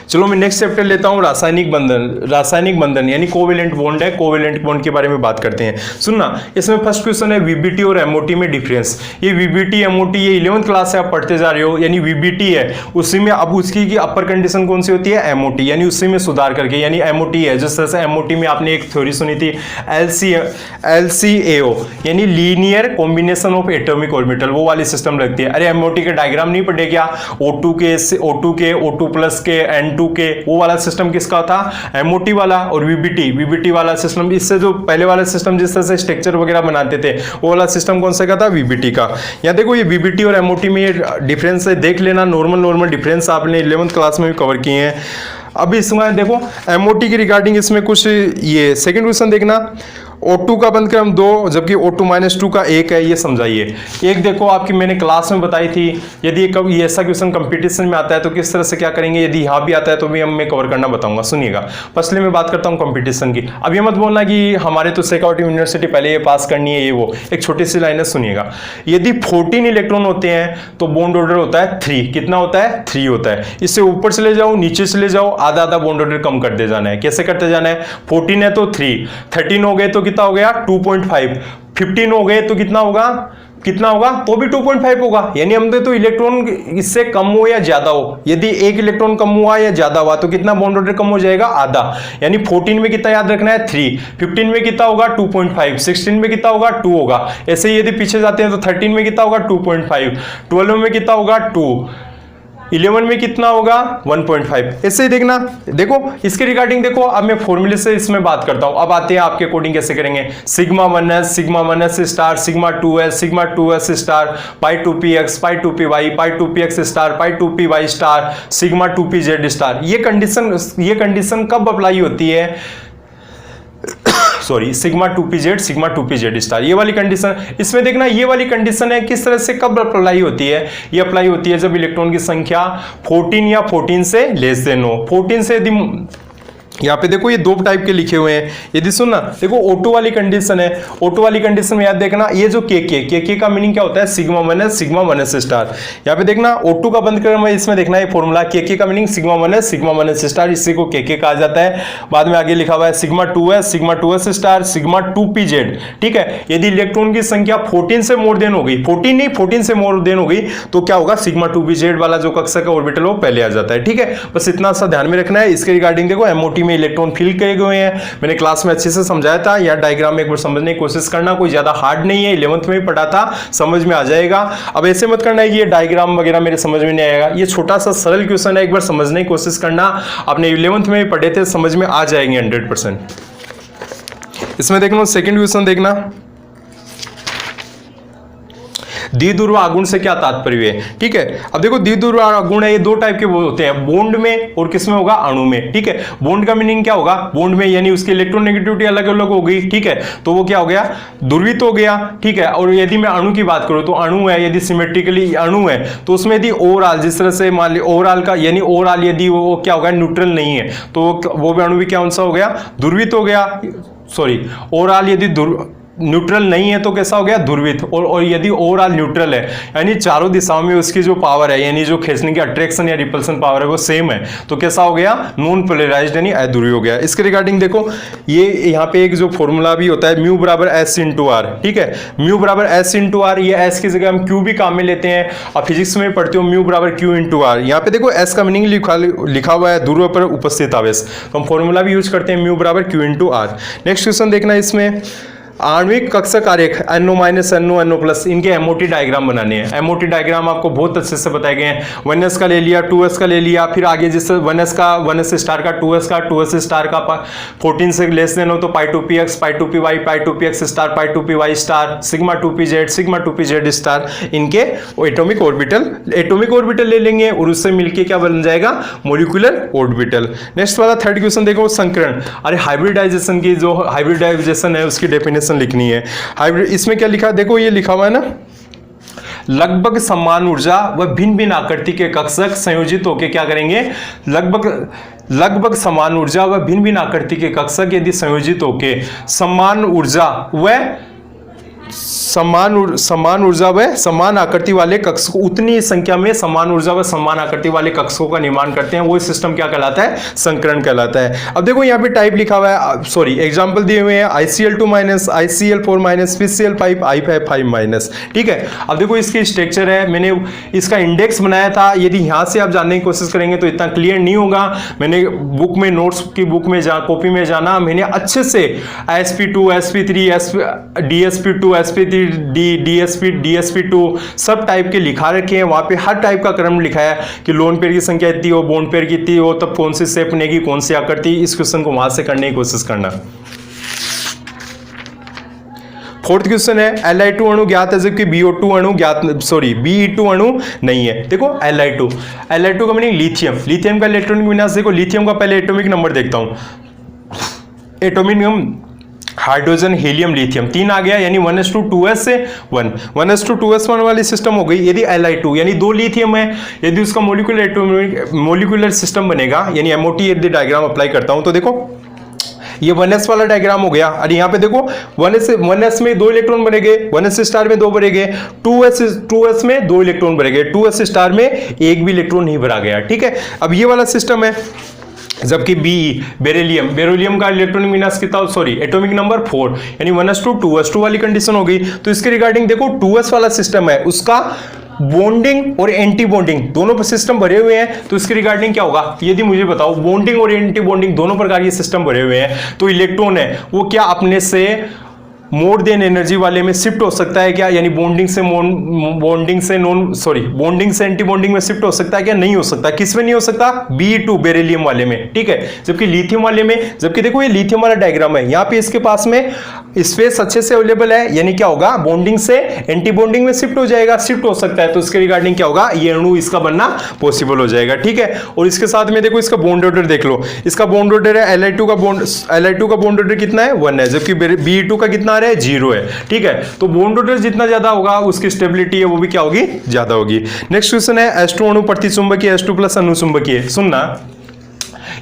चलो मैं नेक्स्ट चैप्टर लेता हूं, रासायनिक बंधन यानी कोवेलेंट बॉन्ड है, कोवेलेंट बॉन्ड के बारे में बात करते हैं। सुनना, इसमें फर्स्ट क्वेश्चन है VBT और MOT में डिफरेंस। ये VBT MOT ये 11th क्लास से आप पढ़ते जा रहे हो, यानी VBT है उसी में अब उसकी की अपर कंडीशन कौन सी होती है, MOT, यानी उसी में सुधार करके, यानी MOT है। जिस तरह से MOT में आपने एक थ्योरी सुनी थी LCAO, यानी linear combination of atomic orbital, वो वाली सिस्टम लगती है। अरे MOT के डायग्राम नहीं पढ़े क्या, O2 के O2 प्लस के N2 2K, वो वाला सिस्टम किसका था, MOT वाला, और VBT वाला सिस्टम, इससे जो पहले वाला सिस्टम जिस तरह से स्ट्रक्चर वगैरह बनाते थे वो वाला सिस्टम कौन सा का था, VBT का। यहाँ देखो ये VBT और MOT में ये डिफरेंस है, देख लेना, नॉर्मल डिफरेंस आपने 11th क्लास में भी कवर किए हैं। अब इसमें देखो MOT की रिगार्डिंग इसमें कुछ ये सेकंड क्वेश्चन देखना, O2 का बंद क्रम 2 जबकि O2-2 का 1 है, ये समझाइए। एक देखो आपकी मैंने क्लास में बताई थी, यदि कभी ऐसा क्वेश्चन कंपटीशन में आता है तो किस तरह से क्या करेंगे, यदि यहाँ भी आता है तो भी मैं कवर करना बताऊंगा। सुनिएगा, फर्स्टली मैं बात करता हूँ कंपटीशन की। अब ये मत बोलना कि हमारे तो शेखावटी यूनिवर्सिटी पहले ये पास करनी है, ये वो, एक छोटी सी लाइन है, सुनिएगा। यदि 14 इलेक्ट्रॉन होते हैं तो बॉन्ड ऑर्डर होता है 3, कितना होता है, 3 होता है। इससे ऊपर चले जाओ, नीचे चले जाओ, आधा आधा बॉन्ड ऑर्डर कम करते जाना है। कैसे करते जाना है, 14 है तो 3, 13 हो गए तो कितना हो गया 2.5, 15 हो गए तो कितना होगा वो भी 2.5 होगा। यानी हमने तो इलेक्ट्रॉन इससे कम हो या ज्यादा हो, यदि एक इलेक्ट्रॉन कम हुआ या ज्यादा हुआ तो कितना बॉन्ड ऑर्डर कम हो जाएगा, आधा। यानी 14 में कितना याद रखना है 3, 15 में कितना होगा 2.5, 16 में कितना होगा 2 होगा। ऐसे ही यदि पीछे जाते हैं तो 13 में कितना होगा 2.5, 12 में कितना होगा 2, 11 में कितना होगा 1.5। ऐसे ही देखना, देखो इसके रिगार्डिंग देखो, अब मैं फॉर्मूले से इसमें बात करता हूं। अब आते हैं आपके अकॉर्डिंग कैसे करेंगे, sigma 1s star, sigma 2s star, pi 2px, pi 2py, pi 2px star, pi 2py star, sigma 2pz star. ये कंडीशन कब अप्लाई होती है, सॉरी, सिग्मा 2pz स्टार, ये वाली कंडीशन। इसमें देखना ये वाली कंडीशन है किस तरह से कब अप्लाई होती है, ये अप्लाई होती है जब इलेक्ट्रॉन की संख्या 14 या 14 से लेस देन हो। 14 से यदि यहाँ पे देखो ये 2 टाइप के लिखे हुए हैं, यदि सुनना देखो O2 वाली कंडीशन है, O2 वाली कंडीशन में याद देखना ये जो KK का मीनिंग क्या होता है, सिग्मा 1s स्टार। यहाँ पे देखना O2 का बंद क्रम है, इसमें देखना ये फॉर्मूला, KK का मीनिंग सिग्मा 1s स्टार, इसी को KK कहा जाता है। बाद में आगे लिखा हुआ है sigma 2s star, sigma 2pz। ठीक है, यदि इलेक्ट्रॉन की संख्या 14 से मोर देन हो गई, 14 से मोर देन हो गई तो क्या होगा, सिग्मा 2pz वाला जो कक्षक है ऑर्बिटल वो पहले आ जाता है। ठीक है, बस इतना सा ध्यान में रखना है। इसके रिगार्डिंग देखो MOT में इलेक्ट्रॉन फिल किए गए हैं, मैंने क्लास में अच्छे से समझाया था। यह डायग्राम एक बार समझने की कोशिश करना, कोई ज्यादा हार्ड नहीं है, 11th में भी पढ़ा था, समझ में आ जाएगा। अब ऐसे मत करना है कि ये डायग्राम वगैरह मेरे समझ में नहीं आएगा, ये छोटा सा सरल क्वेश्चन है, एक बार समझने की कोशिश करना, आपने 11th में भी पढ़े थे, समझ में आ जाएंगे 100%। इसमें देखना सेकंड क्वेश्चन देखना, द्विध्रुव आगुण से क्या तात्पर्य है। ठीक है, अब देखो द्विध्रुव आगुण है, ये 2 टाइप के वो होते हैं, बॉन्ड में और किसमें होगा, अणु में। ठीक है, बॉन्ड का मीनिंग क्या होगा, बॉन्ड में यानी उसकी इलेक्ट्रोनेगेटिविटी अलग अलग हो गई। ठीक है, तो वो क्या हो गया, ध्रुवित हो गया। ठीक है, और यदि मैं अणु की बात करूं तो अणु है, यदि सिमेट्रिकली अणु है तो उसमें यदि ओवरऑल, जिस तरह से मान ली ओवरऑल का, यानी ओवरऑल यदि वो क्या होगा, न्यूट्रल नहीं है तो वो भी अणु भी क्या हो गया, ध्रुवित हो गया। सॉरी, ओवरऑल यदि न्यूट्रल नहीं है तो कैसा हो गया, ध्रुवित। और यदि ओवरऑल न्यूट्रल है यानी चारों दिशाओं में उसकी जो पावर है, यानी जो खींचने की अट्रैक्शन या रिपल्सन पावर है वो सेम है, तो कैसा हो गया, नॉन पोलराइज्ड यानी अध्रुवीय हो गया। इसके रिगार्डिंग देखो ये यहाँ पे एक जो फॉर्मूला भी होता है, म्यू बराबर S इंटू आर। ठीक है, म्यू बराबर S इंटू आर, ये S की जगह हम Q भी काम में लेते हैं, और फिजिक्स में पढ़ते हो म्यू बराबर Q इंटू आर। यहाँ पे देखो S का मीनिंग लिखा हुआ है ध्रुव पर उपस्थित आवेश, तो हम फॉर्मूला भी यूज करते हैं म्यू बराबर Q into r. Next question देखना, इसमें आणविक कक्षक आरेख NO - NO NO प्लस, इनके MOT डायग्राम बनाने हैं। MOT डायग्राम आपको बहुत अच्छे से बताए गए हैं, 1s का ले लिया, 2s का ले लिया, फिर आगे जिससे 1s स्टार का, 2s स्टार का 14 से लेस देन हो तो पाई 2px, pi 2py, pi 2px star, pi 2py star, sigma 2pz star, इनके एटॉमिक ऑर्बिटल ले लेंगे और उससे मिलके क्या बन जाएगा, मॉलिक्यूलर ऑर्बिटल। नेक्स्ट वाला थर्ड क्वेश्चन देखो, संकरण। अरे हाइब्रिडाइजेशन की, जो हाइब्रिडाइजेशन है उसकी डेफिनेशन लिखनी है। हाइब्रिड, इसमें क्या लिखा है, देखो ये लिखा हुआ है ना, लगभग समान ऊर्जा व भिन्न भिन्न आकृति के कक्षक संयोजित होकर क्या करेंगे, लगभग समान ऊर्जा व भिन्न भिन्न आकृति के कक्षक यदि संयोजित होकर समान ऊर्जा व समान ऊर्जा व समान आकृति वाले कक्षकों, उतनी संख्या में समान ऊर्जा व समान आकृति वाले कक्षकों का निर्माण करते हैं, वो सिस्टम क्या कहलाता है, संकरण कहलाता है। अब देखो यहाँ पे टाइप लिखा हुआ है, सॉरी एग्जांपल दिए हुए हैं, ICl2-, ICl4-, PCl5, I5-। ठीक है, अब देखो इसकी स्ट्रक्चर है, मैंने इसका इंडेक्स बनाया था, यदि यहाँ से आप जानने की कोशिश करेंगे तो इतना क्लियर नहीं होगा। मैंने बुक में, नोट्स की बुक में कॉपी में जाना, मैंने अच्छे से sp2, sp3, DsP2, sp3d dsp2 सब टाइप के लिखा रखे हैं, वहां पे हर टाइप का क्रम लिखा है कि लोन पेयर की संख्या इतनी हो, बॉन्ड पेयर की इतनी हो, तब कौन सी शेप बनेगी, कौन सी आकृति। इस क्वेश्चन को वहां से करने की कोशिश करना। फोर्थ क्वेश्चन है Li2 अणु ज्ञात है जबकि Bo2 अणु ज्ञात, सॉरी Be2 अणु नहीं है। देखो Li2 का मीनिंग लिथियम का इलेक्ट्रॉनिक विन्यास देखो। लिथियम का पहले एटॉमिक नंबर देखता हूं, atomic number hydrogen helium lithium 3 आ गया, यानी 1:2s से 1:2s1 वाली सिस्टम हो गई। यदि Li2 यानी 2 लिथियम है, यदि उसका मोलिकुलर सिस्टम बनेगा, यानी MOT यदि डायग्राम अप्लाई करता हूं तो देखो ये 1s वाला डायग्राम हो गया। और यहाँ पे देखो 1s में 2 इलेक्ट्रॉन बनेंगे, 1s स्टार में 2 बनेंगे, 2s में 2 इलेक्ट्रॉन बनेंगे, 2s स्टार में एक भी इलेक्ट्रॉन नहीं भरा गया। ठीक है, अब ये वाला सिस्टम है। जबकि बेरिलियम का इलेक्ट्रॉनिक विन्यास कितना, सॉरी एटॉमिक नंबर 4, यानी 1:2s2 वाली कंडीशन हो गई। तो इसके रिगार्डिंग देखो 2s वाला सिस्टम है, उसका बॉन्डिंग और एंटी बॉन्डिंग दोनों पर सिस्टम भरे हुए हैं। तो इसके रिगार्डिंग क्या होगा, यदि मुझे बताओ बॉन्डिंग और एंटी बॉन्डिंग दोनों प्रकार के सिस्टम भरे हुए हैं, तो इलेक्ट्रॉन है वो क्या अपने से मोर देन एनर्जी वाले में शिफ्ट हो सकता है क्या, यानी बॉन्डिंग से एंटी बॉन्डिंग में शिफ्ट हो सकता है क्या, नहीं हो सकता। किस में नहीं हो सकता, Be2 बेरिलियम वाले में। ठीक है, जबकि लिथियम वाले में, जबकि देखो ये लिथियम वाला डायग्राम है, यहाँ पे इसके पास में स्पेस अच्छे से अवेलेबल है, यानी क्या होगा, बॉन्डिंग से एंटी बॉन्डिंग में शिफ्ट हो जाएगा, शिफ्ट हो सकता है। तो इसके रिगार्डिंग क्या होगा, ये अणु इसका बनना पॉसिबल हो जाएगा। ठीक है, और इसके साथ में देखो इसका बॉन्ड ऑर्डर देख लो, इसका बॉन्ड ऑर्डर है Li2 का बॉन्ड ऑर्डर कितना है, 1 है, जबकि Be2 का कितना है, 0 है। ठीक है, तो बॉन्ड ऑर्डर जितना ज्यादा होगा उसकी स्टेबिलिटी है वो भी क्या होगी, ज्यादा होगी। नेक्स्ट क्वेश्चन है H2 अणु प्रतिचुंबकीय, H2+ अनुचुंबकीय। सुनना,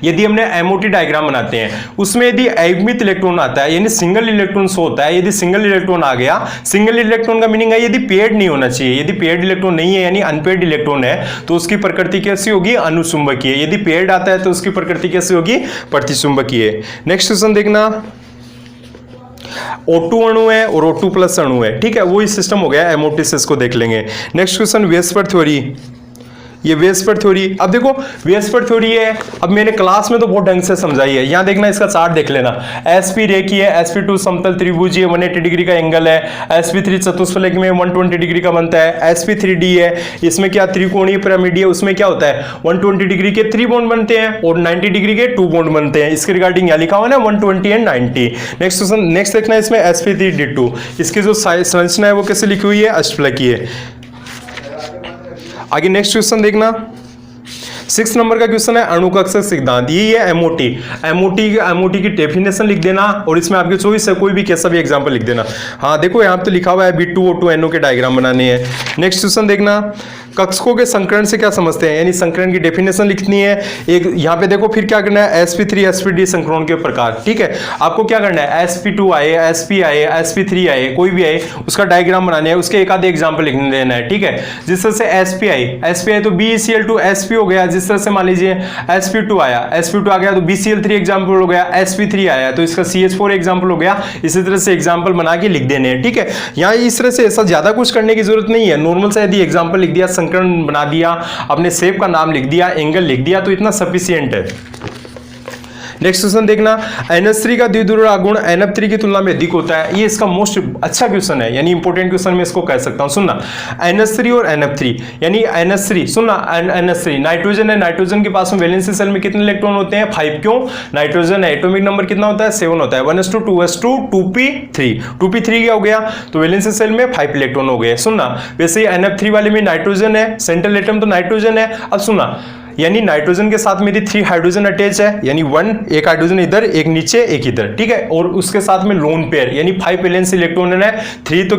यदि हमने MOT डायग्राम बनाते हैं, उसमें यदि अयुग्मित इलेक्ट्रॉन आता है, यानी सिंगल इलेक्ट्रॉन शो होता है, यदि सिंगल इलेक्ट्रॉन आ गया, सिंगल इलेक्ट्रॉन का मीनिंग है यदि पेयर्ड नहीं होना चाहिए। यदि पेयर्ड इलेक्ट्रॉन नहीं है, यानी अनपेयर्ड इलेक्ट्रॉन है, तो उसकी प्रकृति कैसी होगी, अनुचुंबकीय। यदि पेयर्ड आता है तो उसकी प्रकृति कैसी होगी, प्रतिचुंबकीय। नेक्स्ट क्वेश्चन देखना, O2 अणु है और O2+ अणु है। ठीक है, वही सिस्टम हो गया, MOT से इसको देख लेंगे। Next question, VSEPR theory. ये वेस्पर थ्योरी, अब देखो वेस्पर थ्योरी है, अब मैंने क्लास में तो बहुत ढंग से समझाई है, यहाँ देखना, इसका चार्ट देख लेना। sp रेखीय है, sp2 समतल त्रिभुजीय 180 डिग्री का एंगल है, sp3 चतुष्फलक में 120 डिग्री का बनता है, sp3d है, इसमें क्या त्रिकोणीय पिरामिडीय, उसमें क्या होता है 120 डिग्री के 3 बॉन्ड बनते हैं और 90 डिग्री के 2 बॉन्ड बनते हैं। इसके रिगार्डिंग यहाँ लिखा हुआ है ना 120 एंड 90। नेक्स्ट क्वेश्चन, नेक्स्ट देखना इसमें sp3d2, इसकी जो संरचना है वो कैसे लिखी हुई है, अष्टफलकीय। आगे नेक्स्ट क्वेश्चन देखना, 6 नंबर का क्वेश्चन है अणुकक्षक सिद्धांत। ये है MOT की डेफिनेशन लिख देना, और इसमें आपकी चॉइस है, कोई भी कैसा भी एग्जांपल लिख देना। हाँ देखो यहाँ पे लिखा हुआ है B2O2NO के डायग्राम बनाने हैं। नेक्स्ट क्वेश्चन देखना, कक्षकों के संकरण से क्या समझते हैं, यानी संकरण की डेफिनेशन लिखनी है। एक यहाँ पे देखो फिर क्या करना है, sp3 sp3d संकरण के प्रकार। ठीक है, आपको क्या करना है, sp2 आए, sp आए, sp3 आए, कोई भी आए, उसका डायग्राम बनाने है, उसके एक आधे एग्जाम्पल लिखने देना है। ठीक है, जिस तरह से sp आए तो BeCl2 sp हो गया। जिस तरह से मान लीजिए sp2 आया, sp2 आ गया तो BCl3 एग्जाम्पल हो गया, sp3 आया तो इसका CH4 एग्जाम्पल हो गया। इसी तरह से एग्जाम्पल बना के लिख देने हैं। ठीक है, यहाँ इस तरह से ऐसा ज्यादा कुछ करने की जरूरत नहीं है, नॉर्मल से यदि एग्जाम्पल लिख दिया, संकरण बना दिया, अपने शेप का नाम लिख दिया, एंगल लिख दिया, तो इतना सफिशिएंट है। नेक्स्ट क्वेश्चन देखना, NH3 का द्विध्रुव गुण NF3 की तुलना में अधिक होता है। ये इसका मोस्ट अच्छा क्वेश्चन है, यानी इंपॉर्टेंट क्वेश्चन में इसको कह सकता हूं। सुनना, NH3 और NF3, यानी NH3 सुनना, NH3 नाइट्रोजन है, नाइट्रोजन के पास में वैलेंसी सेल में कितने इलेक्ट्रॉन होते हैं, 5। क्यों, नाइट्रोजन है, एटॉमिक नंबर कितना होता है, 7 होता है, 1:2s2 2p3 2p3 क्या हो गया, तो वैलेंसी सेल में 5 इलेक्ट्रॉन हो गए। सुनना, वैसे ही NF3 वाले में नाइट्रोजन है, सेंट्रल एटम तो नाइट्रोजन है। अब सुनना, यानी नाइट्रोजन के साथ में यदि 3 हाइड्रोजन अटैच है, यानी 1 एक हाइड्रोजन इधर, एक नीचे, एक इधर। ठीक है, और उसके साथ में लोन पेयर, यानी 5 वैलेंस इलेक्ट्रॉन है, 3 तो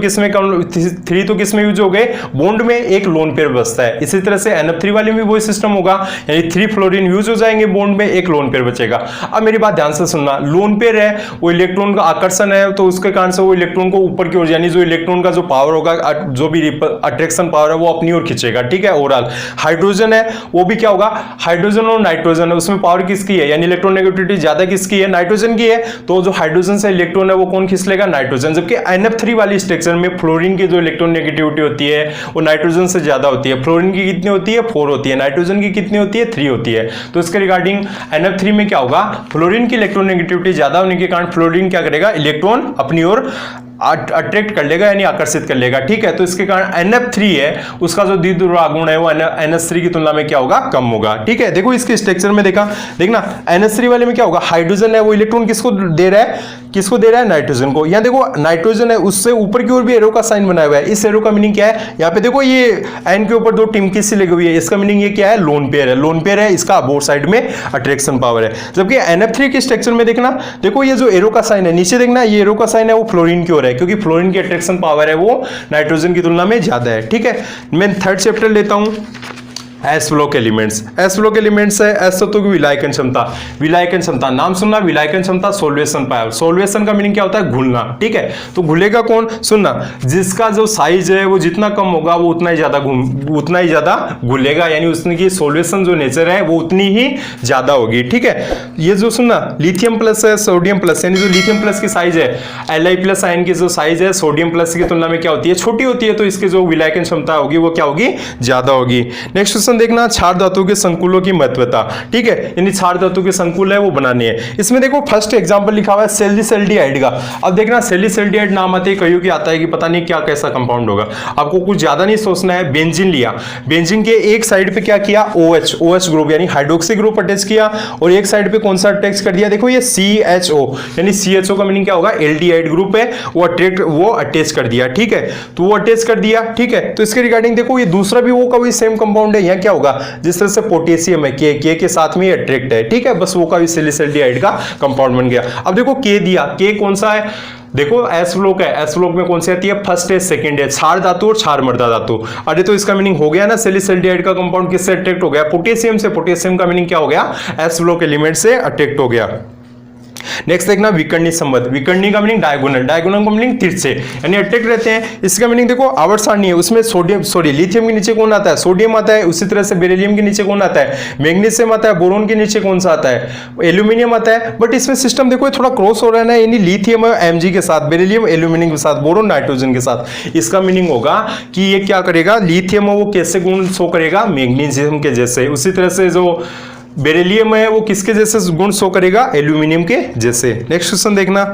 किसमें यूज हो गए, बॉन्ड में, एक लोन पेयर बचता है। इसी तरह से NF3 वाले में वही सिस्टम होगा, यानी 3 फ्लोरीन यूज हो जाएंगे बॉन्ड में, एक लोन पेयर बचेगा। अब मेरी बात ध्यान से सुनना, लोन पेयर है वो इलेक्ट्रॉन का आकर्षण है, तो उसके कारण से वो इलेक्ट्रॉन को ऊपर की ओर, यानी जो इलेक्ट्रॉन का जो पावर होगा, जो भी अट्रैक्शन पावर है वो अपनी ओर खींचेगा। ठीक है, ओवरऑल हाइड्रोजन है वो भी क्या होगा, हाइड्रोजन और नाइट्रोजन है, उसमें पावर किसकी है, यानी इलेक्ट्रॉन नेगेटिविटी ज्यादा किसकी है, नाइट्रोजन की है। तो जो हाइड्रोजन से इलेक्ट्रॉन है वो कौन खींच लेगा, नाइट्रोजन। जबकि NF3 वाली स्ट्रक्चर में फ्लोरीन की जो इलेक्ट्रॉन नेगेटिविटी होती है वो नाइट्रोजन से ज्यादा होती है। फ्लोरीन की कितनी होती है, 4 होती है, नाइट्रोजन की कितनी होती है, 3 होती है। तो इसके रिगार्डिंग NF3 में क्या होगा, फ्लोरीन की इलेक्ट्रॉन नेगेटिविटी ज्यादा होने के कारण फ्लोरीन क्या करेगा, इलेक्ट्रॉन अपनी ओर अट्रैक्ट कर लेगा यानी आकर्षित कर लेगा, ठीक है। तो इसके कारण NF3 है उसका जो द्विध्रुव गुण है वो NH3 की तुलना में क्या होगा, कम होगा, ठीक है। देखो इसके स्ट्रक्चर में देखना NH3 वाले में क्या होगा, हाइड्रोजन है वो इलेक्ट्रॉन किसको दे रहा है, नाइट्रोजन को। यहाँ देखो नाइट्रोजन है उससे ऊपर की ओर भी एरो का साइन बनाया हुआ है। इस एरो का मीनिंग क्या है, यहाँ पे देखो ये एन के ऊपर 2 टिमकी सी लगी हुई है, इसका मीनिंग ये क्या है, लोन पेयर है, इसका अबोर्ड साइड में अट्रैक्शन पावर है। जबकि NF3 के स्ट्रक्चर में देखना, देखो ये जो एरो का साइन है नीचे देखना, ये एरो का साइन है वो फ्लोरीन की ओर है, क्योंकि फ्लोरीन की अट्रैक्शन पावर है वो नाइट्रोजन की तुलना में ज्यादा है, ठीक है। मैं थर्ड चैप्टर लेता हूं, एस ब्लॉक एलिमेंट्स है एस तत्वों की विलायकन क्षमता, नाम सुनना, विलायकन क्षमता, सोल्वेशन पावर। सोल्वेशन का मीनिंग क्या होता है, घुलना, ठीक है। तो घुलेगा कौन, सुनना, जिसका जो साइज है वो जितना कम होगा वो उतना ही ज्यादा घुलेगा, यानी उसकी सोल्वेशन जो नेचर है वो उतनी ही ज्यादा होगी, ठीक है। ये जो सुनना लिथियम प्लस है सोडियम प्लस, यानी जो लिथियम प्लस की साइज है Li प्लस आयन की जो साइज है सोडियम प्लस की तुलना में क्या होती है, छोटी होती है, तो इसकी जो विलायकन क्षमता होगी वो क्या होगी, ज्यादा होगी। नेक्स्ट क्वेश्चन देखना, क्षार धातु के संकुलों की महत्वता, ठीक है, यानी क्षार धातु के संकुल है वो बनाने हैं। इसमें देखो फर्स्ट एग्जांपल लिखा हुआ है सेल्डिहाइड का। अब देखना सेल्डिहाइड नाम आते ही कईयों की आता है कि पता नहीं क्या कैसा कंपाउंड होगा, आपको कुछ ज्यादा नहीं सोचना है। बेंजीन लिया, बेंजीन के एक साइड पे क्या किया, OH ग्रुप यानी हाइड्रोक्सी ग्रुप अटैच किया, और एक साइड पे कौन सा अटैच कर दिया, देखो ये CHO, यानी CHO का मीनिंग क्या होगा, एल्डिहाइड ग्रुप है वो अटैच कर दिया, ठीक है। तो वो अटैच कर दिया, ठीक है। तो इसके रिगार्डिंग देखो ये दूसरा भी वो का भी सेम कंपाउंड है, यहाँ क्या होगा, जिस तरह से पोटेशियम है के के साथ में अट्रैक्ट है, ठीक है, बस वो का भी सेल्डिहाइड का कंपाउंड बन गया। अब देखो के दिया, के कौन सा है, देखो एस ब्लॉक है, एस ब्लॉक में कौन सी आती है, फर्स्ट है सेकंड है, क्षार धातु और क्षार मृदा धातु। अरे तो इसका मीनिंग हो गया ना, सेल्डिहाइड का कंपाउंड किससे अट्रैक्ट हो गया, पोटेशियम से। पोटेशियम का मीनिंग क्या हो गया, एस ब्लॉक एलिमेंट से अट्रैक्ट हो गया। नेक्स्ट देखना विकर्णी संबंध, विकर्णी का मीनिंग डायगोनल का मीनिंग तिरछे, यानी अटैक रहते हैं। इसका मीनिंग देखो आवर्त सारणी है, उसमें लिथियम के नीचे कौन आता है, सोडियम आता है, उसी तरह से बेरिलियम के नीचे कौन आता है, मैग्नीशियम आता है, बोरोन के नीचे कौन सा आता है, एल्यूमिनियम आता है। बट इसमें सिस्टम देखो थोड़ा क्रॉस हो रहा है ना, यानी लिथियम Mg के साथ, बेरिलियम एल्यूमिनियम के साथ, बोरोन नाइट्रोजन के साथ। इसका मीनिंग होगा कि ये क्या करेगा, लिथियम वो कैसे गुण शो करेगा, मैग्नीशियम के जैसे। उसी तरह से जो बेरिलियम है वो किसके जैसे गुण शो करेगा, एल्यूमिनियम के जैसे। नेक्स्ट क्वेश्चन देखना,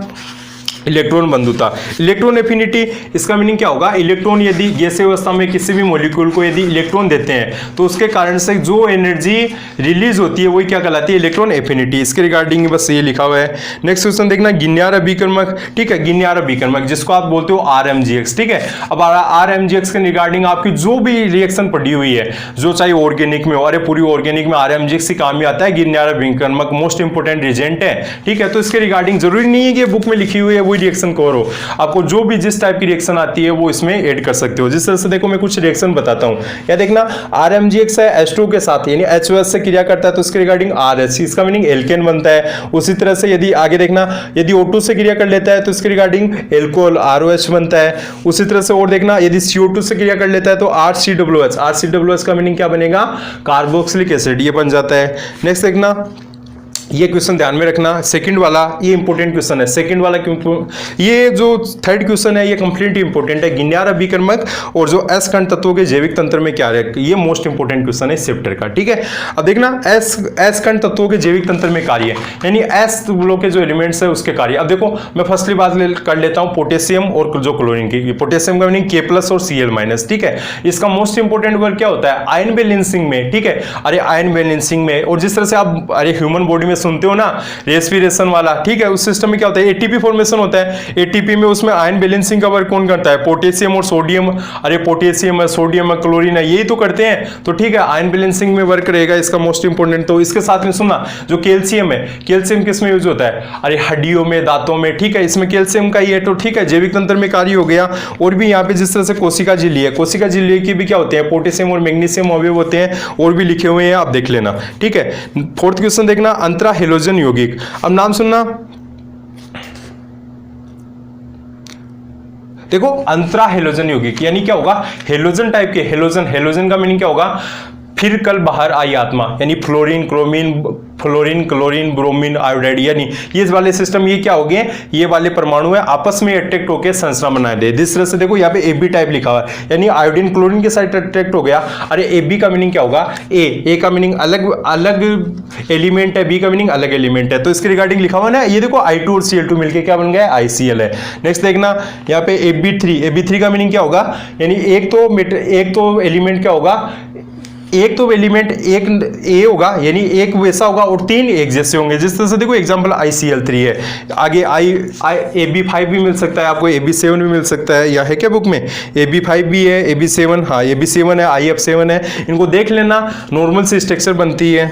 इलेक्ट्रॉन बंधुता, इलेक्ट्रॉन एफिनिटी। इसका मीनिंग क्या होगा, इलेक्ट्रॉन यदि गैसीय अवस्था में किसी भी मॉलिक्यूल को यदि इलेक्ट्रॉन देते हैं तो उसके कारण से जो एनर्जी रिलीज होती है वही क्या कहलाती है, इलेक्ट्रॉन एफिनिटी। इसके रिगार्डिंग बस ये लिखा हुआ है। नेक्स्ट क्वेश्चन देखना, गिन्यार अभिकर्मक, ठीक है, गिन्यार अभिकर्मक जिसको आप बोलते हो RMGX, ठीक है। अब RMGX के रिगार्डिंग आपकी जो भी रिएक्शन पड़ी हुई है, जो चाहे ऑर्गेनिक में हो, अरे पूरी ऑर्गेनिक में RMGX ही काम में आता है। गिन्यार अभिकर्मक मोस्ट इंपोर्टेंट रिजेंट है, ठीक है। तो इसके रिगार्डिंग जरूरी नहीं है कि बुक में लिखी हुई है वही रिएक्शन कवर हो, आपको जो भी जिस टाइप की रिएक्शन आती है वो इसमें ऐड कर सकते हो। जिस तरह से देखो मैं कुछ रिएक्शन बताता हूं, या देखना RMGX है H2 के साथ यानी HOS से क्रिया करता है तो इसके रिगार्डिंग RH, इसका मीनिंग एल्केन बनता है। उसी तरह से यदि आगे देखना, यदि O2 से क्रिया कर लेता है तो इसके रिगार्डिंग एल्कोहल ROH बनता है। उसी तरह से और देखना, यदि CO2 से क्रिया कर लेता है तो RCWH का मीनिंग क्या बनेगा, कार्बोक्सिलिक एसिड, ये बन जाता है। नेक्स्ट देखना, ये क्वेश्चन ध्यान में रखना, सेकंड वाला ये इंपॉर्टेंट क्वेश्चन है। सेकंड वाला क्यों, ये जो थर्ड क्वेश्चन है ये कंप्लीटली इंपॉर्टेंट है। गिन्यार अभिकर्मक और जो एस कण तत्वों के जैविक तंत्र में क्या है, ये मोस्ट इंपॉर्टेंट क्वेश्चन है इस चैप्टर का, ठीक है। अब देखना एस कण तत्वों के जैविक तंत्र में कार्य, यानी एस ब्लॉक के जो एलिमेंट्स है उसके कार्य। अब देखो मैं फर्स्टली बात कर लेता हूँ पोटेशियम और जो क्लोरीन की। पोटेशियम का मीनिंग K+ और Cl-, ठीक है। इसका मोस्ट इंपॉर्टेंट वर्क क्या होता है, आयन बैलेंसिंग में, ठीक है। अरे आयन बैलेंसिंग में, और जिस तरह से आप अरे ह्यूमन बॉडी में सुनते हो ना रेस्पिरेशन वाला, ठीक है, उस सिस्टम में क्या होता है, एटीपी फॉर्मेशन होता है। एटीपी में उसमें आयन बैलेंसिंग का वर्क कौन करता है, पोटेशियम और सोडियम। अरे पोटेशियम है, सोडियम है, क्लोरीन है, यही तो करते हैं। तो ठीक है, आयन बैलेंसिंग में वर्क रहेगा इसका मोस्ट इंपोर्टेंट। तो इसके साथ में सुनना, जो कैल्शियम है, कैल्शियम किस में यूज होता है, अरे हड्डियों में, दांतों में, ठीक है, इसमें कैल्शियम का ही है। तो ठीक है, जैविक तंत्र में कार्य हो गया। और भी यहाँ पे जिस तरह से कोशिका झिल्ली है, कोशिका झिल्ली की भी क्या होते हैं, पोटेशियम और मैग्नीशियम अवयव होते हैं, और भी लिखे हुए हैं, आप देख लेना, ठीक है। फोर्थ क्वेश्चन देखना, अंतरा हेलोजन यौगिक। अब नाम सुनना, देखो अंतरा हेलोजन यौगिक यानी क्या होगा, हेलोजन टाइप के, हेलोजन का मीनिंग क्या होगा, फिर कल बाहर आई आत्मा, यानी फ्लोरीन क्लोरीन ब्रोमीन आयोडाइड, यानी ये वाले सिस्टम ये क्या हो गए, ये वाले परमाणु है आपस में अट्रैक्ट होकर संरचना बना दे। जिस तरह से देखो यहाँ पे AB टाइप लिखा हुआ है, यानी आयोडीन क्लोरीन के साथ अट्रैक्ट हो गया। अरे AB का मीनिंग क्या होगा, ए का मीनिंग अलग अलग एलिमेंट है, B का मीनिंग अलग एलिमेंट है, तो इसके रिगार्डिंग लिखा हुआ ना, ये देखो I2 और Cl2 मिलके क्या बन गया, ICl है। नेक्स्ट देखना यहाँ पे AB3 का मीनिंग क्या होगा, यानी एक तो एलिमेंट क्या होगा, एक तो एलिमेंट एक ए होगा, यानी एक वैसा होगा और 3 एक जैसे होंगे। जिस तरह से देखो एग्जांपल ICl3 है, आगे AB5 भी मिल सकता है आपको, AB7 भी मिल सकता है, या है क्या बुक में, AB5 भी है, AB7, हाँ AB7 है, IF7 है, इनको देख लेना, नॉर्मल से स्ट्रक्चर बनती है।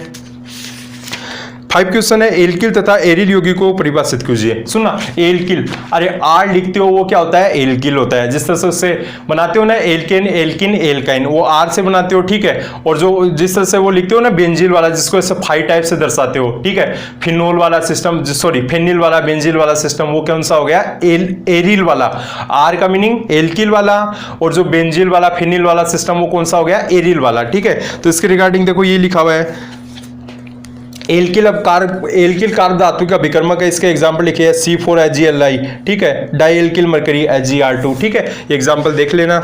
5 क्वेश्चन है, एल्किल तथा एरिल यौगिक को परिभाषित कीजिए। सुनना, एल्किल, अरे आर लिखते हो वो क्या होता है, एल्किल होता है। जिस तरह से उससे बनाते हो ना एल्केन एल्किन एल्काइन, वो आर से बनाते हो, ठीक है। और जो जिस तरह से वो लिखते हो ना बेंजिल वाला, जिसको ऐसे 5 टाइप से दर्शाते हो, ठीक है। फिनोल वाला सिस्टम, सॉरी फेनिल वाला बेंजिल वाला सिस्टम, वो कौन सा हो गया, एरिल वाला। आर का मीनिंग एल्किल वाला, और जो बेंजिल वाला फेनिल वाला सिस्टम वो कौन सा हो गया, एरिल वाला, ठीक है। तो इसके रिगार्डिंग देखो ये लिखा हुआ है एल्किल कार्ब धातु का विकर्मक है, इसके एग्जांपल लिखिए C4Hgli, ठीक है, डाई एल्किल मरकरी Hgr2, ठीक है, एग्जांपल देख लेना।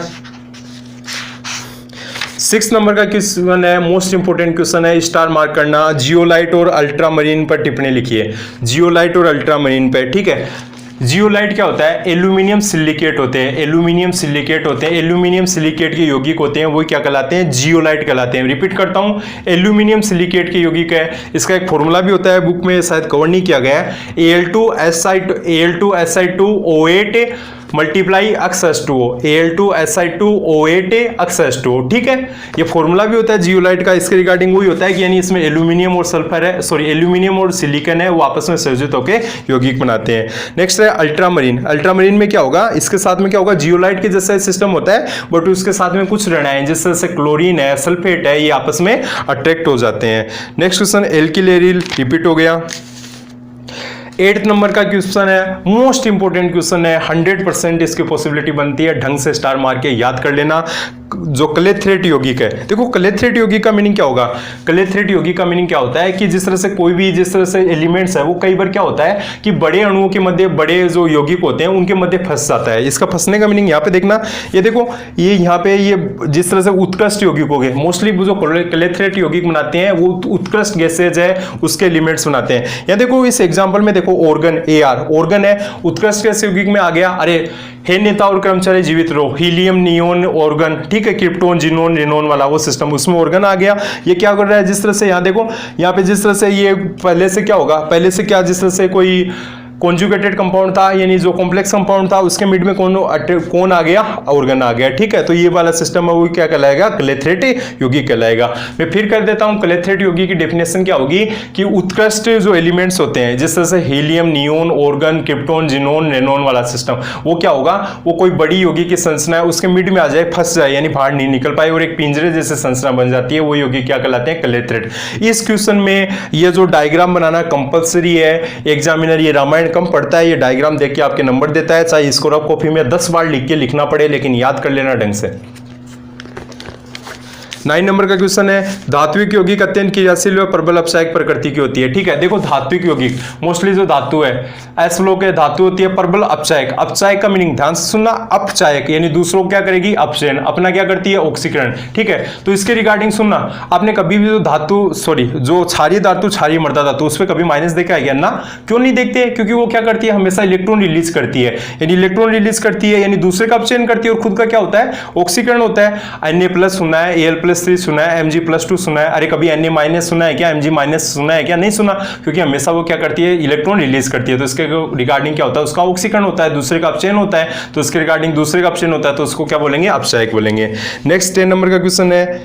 6 नंबर का क्वेश्चन है, मोस्ट इंपोर्टेंट क्वेश्चन है, स्टार मार्क करना, जियोलाइट और अल्ट्रामरीन पर टिप्पणी लिखिए। जियोलाइट और अल्ट्रामरीन पे, ठीक है। जियोलाइट क्या होता है, एल्यूमिनियम सिलिकेट होते हैं, एल्यूमिनियम सिलिकेट के यौगिक होते हैं, वो क्या कहलाते हैं, जियोलाइट कहलाते हैं। रिपीट करता हूं, एल्यूमिनियम सिलिकेट के यौगिक है, इसका एक फॉर्मूला भी होता है, बुक में शायद कवर नहीं किया गया है, Al2Si2O8 multiply X2O, Al2Si2O8 X2O, ठीक है। ये फॉर्मूला भी होता है जियोलाइट का, इसके रिगार्डिंग वही होता है कि यानी इसमें एल्यूमिनियम और सल्फर है, सॉरी एल्यूमिनियम और सिलिकॉन है, वो आपस में संयोजित होकर यौगिक बनाते हैं। नेक्स्ट है अल्ट्रामरीन। अल्ट्रामरीन में क्या होगा, इसके साथ में क्या होगा, जियोलाइट के जैसा सिस्टम होता है, बट उसके साथ में कुछ ऋण है, जिस तरह से क्लोरीन है, सल्फेट है, ये आपस में अट्रैक्ट हो जाते हैं। Next question alkyl aryl, repeat हो गया। 8 नंबर का क्वेश्चन है, मोस्ट इंपोर्टेंट क्वेश्चन है, 100% इसकी पॉसिबिलिटी बनती है, ढंग से स्टार मार के याद कर लेना। जो क्लेथरेट यौगिक है, देखो क्लेथरेट यौगिक का मीनिंग क्या होगा, क्लेथरेट यौगिक का मीनिंग क्या होता है कि जिस तरह से कोई भी जिस तरह से एलिमेंट्स है, वो कई बार क्या होता है कि बड़े अणुओं के मध्य, बड़े जो यौगिक होते हैं उनके मध्य फंस जाता है। इसका फंसने का मीनिंग यहाँ पे देखना, ये देखो ये यहाँ पे ये जिस तरह से उत्कृष्ट यौगिक हो गए, मोस्टली जो क्लेथरेट यौगिक बनाते हैं वो उत्कृष्ट गैसेज है, उसके एलिमेंट्स बनाते हैं। यहाँ देखो इस एग्जाम्पल में देखो ऑर्गन, AR ऑर्गन है, उत्कृष्ट गैस यौगिक में आ गया। अरे हे नेता और कर्मचारी जीवित रहो, हीलियम नियोन ऑर्गन, ठीक है, क्रिप्टोन जिनोन रिनोन वाला वो सिस्टम, उसमें ऑर्गन आ गया। ये क्या कर रहा है, जिस तरह से यहाँ देखो, यहाँ पे जिस तरह से ये पहले से क्या होगा, पहले से क्या जिस तरह से कोई कॉन्जुगेटेड कंपाउंड था, यानी जो कॉम्प्लेक्स कंपाउंड था, उसके मिड में कौन आ गया, ऑर्गन आ गया, ठीक है। तो ये वाला सिस्टम है वो क्या कहलाएगा, क्लेथरेट यौगिक कहलाएगा। मैं फिर कर देता हूं, क्लेथरेट यौगिक की डेफिनेशन क्या होगी कि उत्कृष्ट जो एलिमेंट्स होते हैं, जिस तरह से helium neon argon krypton xenon radon वाला सिस्टम, वो क्या होगा, वो कोई बड़ी यौगिक की संरचना है, उसके मिड में आ जाए, फंस जाए, यानी बाहर नहीं निकल पाए और एक पिंजरे जैसे संरचना बन जाती है, वो यौगिक क्या कहलाते हैं, क्लेथरेट। इस क्वेश्चन में ये जो डायग्राम बनाना कंपलसरी है, एग्जामिनर ये रामायण कम पढ़ता है, ये डायग्राम देख के आपके नंबर देता है, चाहे इसको रफ कॉपी में 10 बार लिख के लिखना पड़े, लेकिन याद कर लेना ढंग से। 9 नंबर का क्वेश्चन है, धात्विक यौगिक अत्यंत क्रियाशील व प्रबल अपचायक प्रकृति की होती है, ठीक है। देखो धात्विक यौगिक मोस्टली जो धातु है, एस लोक धातु होती है, प्रबल अपचायक। अपचायक का मीनिंग ध्यान से सुनना, अपचायक यानी दूसरों को क्या करेगी, अपचयन, अपना क्या करती है, ऑक्सीकरण, ठीक है। तो इसके रिगार्डिंग सुनना, आपने कभी भी जो धातु सॉरी जो क्षारीय धातु, क्षारीय मृदा धातु, उस पर कभी माइनस देखा है क्या, ना, क्यों नहीं देखते, क्योंकि वो क्या करती है, हमेशा इलेक्ट्रॉन रिलीज करती है, यानी इलेक्ट्रॉन रिलीज करती है, यानी दूसरे का अपचयन करती है, और खुद का क्या होता है, ऑक्सीकरण होता है। Na+ सुना है, Al+3 सुना है, Mg+2 सुना है, अरे कभी Na- सुना है क्या, Mg- सुना है क्या, नहीं सुना, क्योंकि हमेशा वो क्या करती है, इलेक्ट्रॉन रिलीज करती है। तो इसके रिगार्डिंग क्या होता है, उसका ऑक्सीकरण होता है, दूसरे का अपचयन होता है, तो इसके रिगार्डिंग दूसरे का अपचयन होता है, तो उसको क्या बोलेंगे, अपचायक बोलेंगे। नेक्स्ट 10 नंबर का क्वेश्चन है,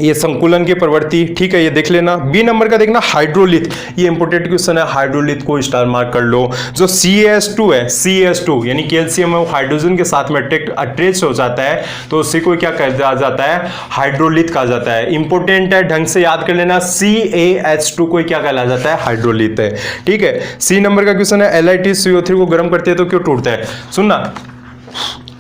ये संकुलन की प्रवृत्ति, ठीक है, ये देख लेना। बी नंबर का देखना हाइड्रोलिथ, ये इंपोर्टेंट क्वेश्चन है, हाइड्रोलिथ को स्टार मार्क कर लो। जो CaS2 है, CaS2 यानी कैल्शियम है, वो हाइड्रोजन के साथ में अटैच हो जाता है, तो उसी को क्या कहा जाता है, हाइड्रोलिथ कहा जाता है। इंपोर्टेंट है, ढंग से याद कर लेना, CaH2 को क्या कहा जाता है, हाइड्रोलिथ है, ठीक है। सी नंबर का क्वेश्चन है, LiT CO3 को गर्म करते हैं तो क्यों टूटता है। सुनना,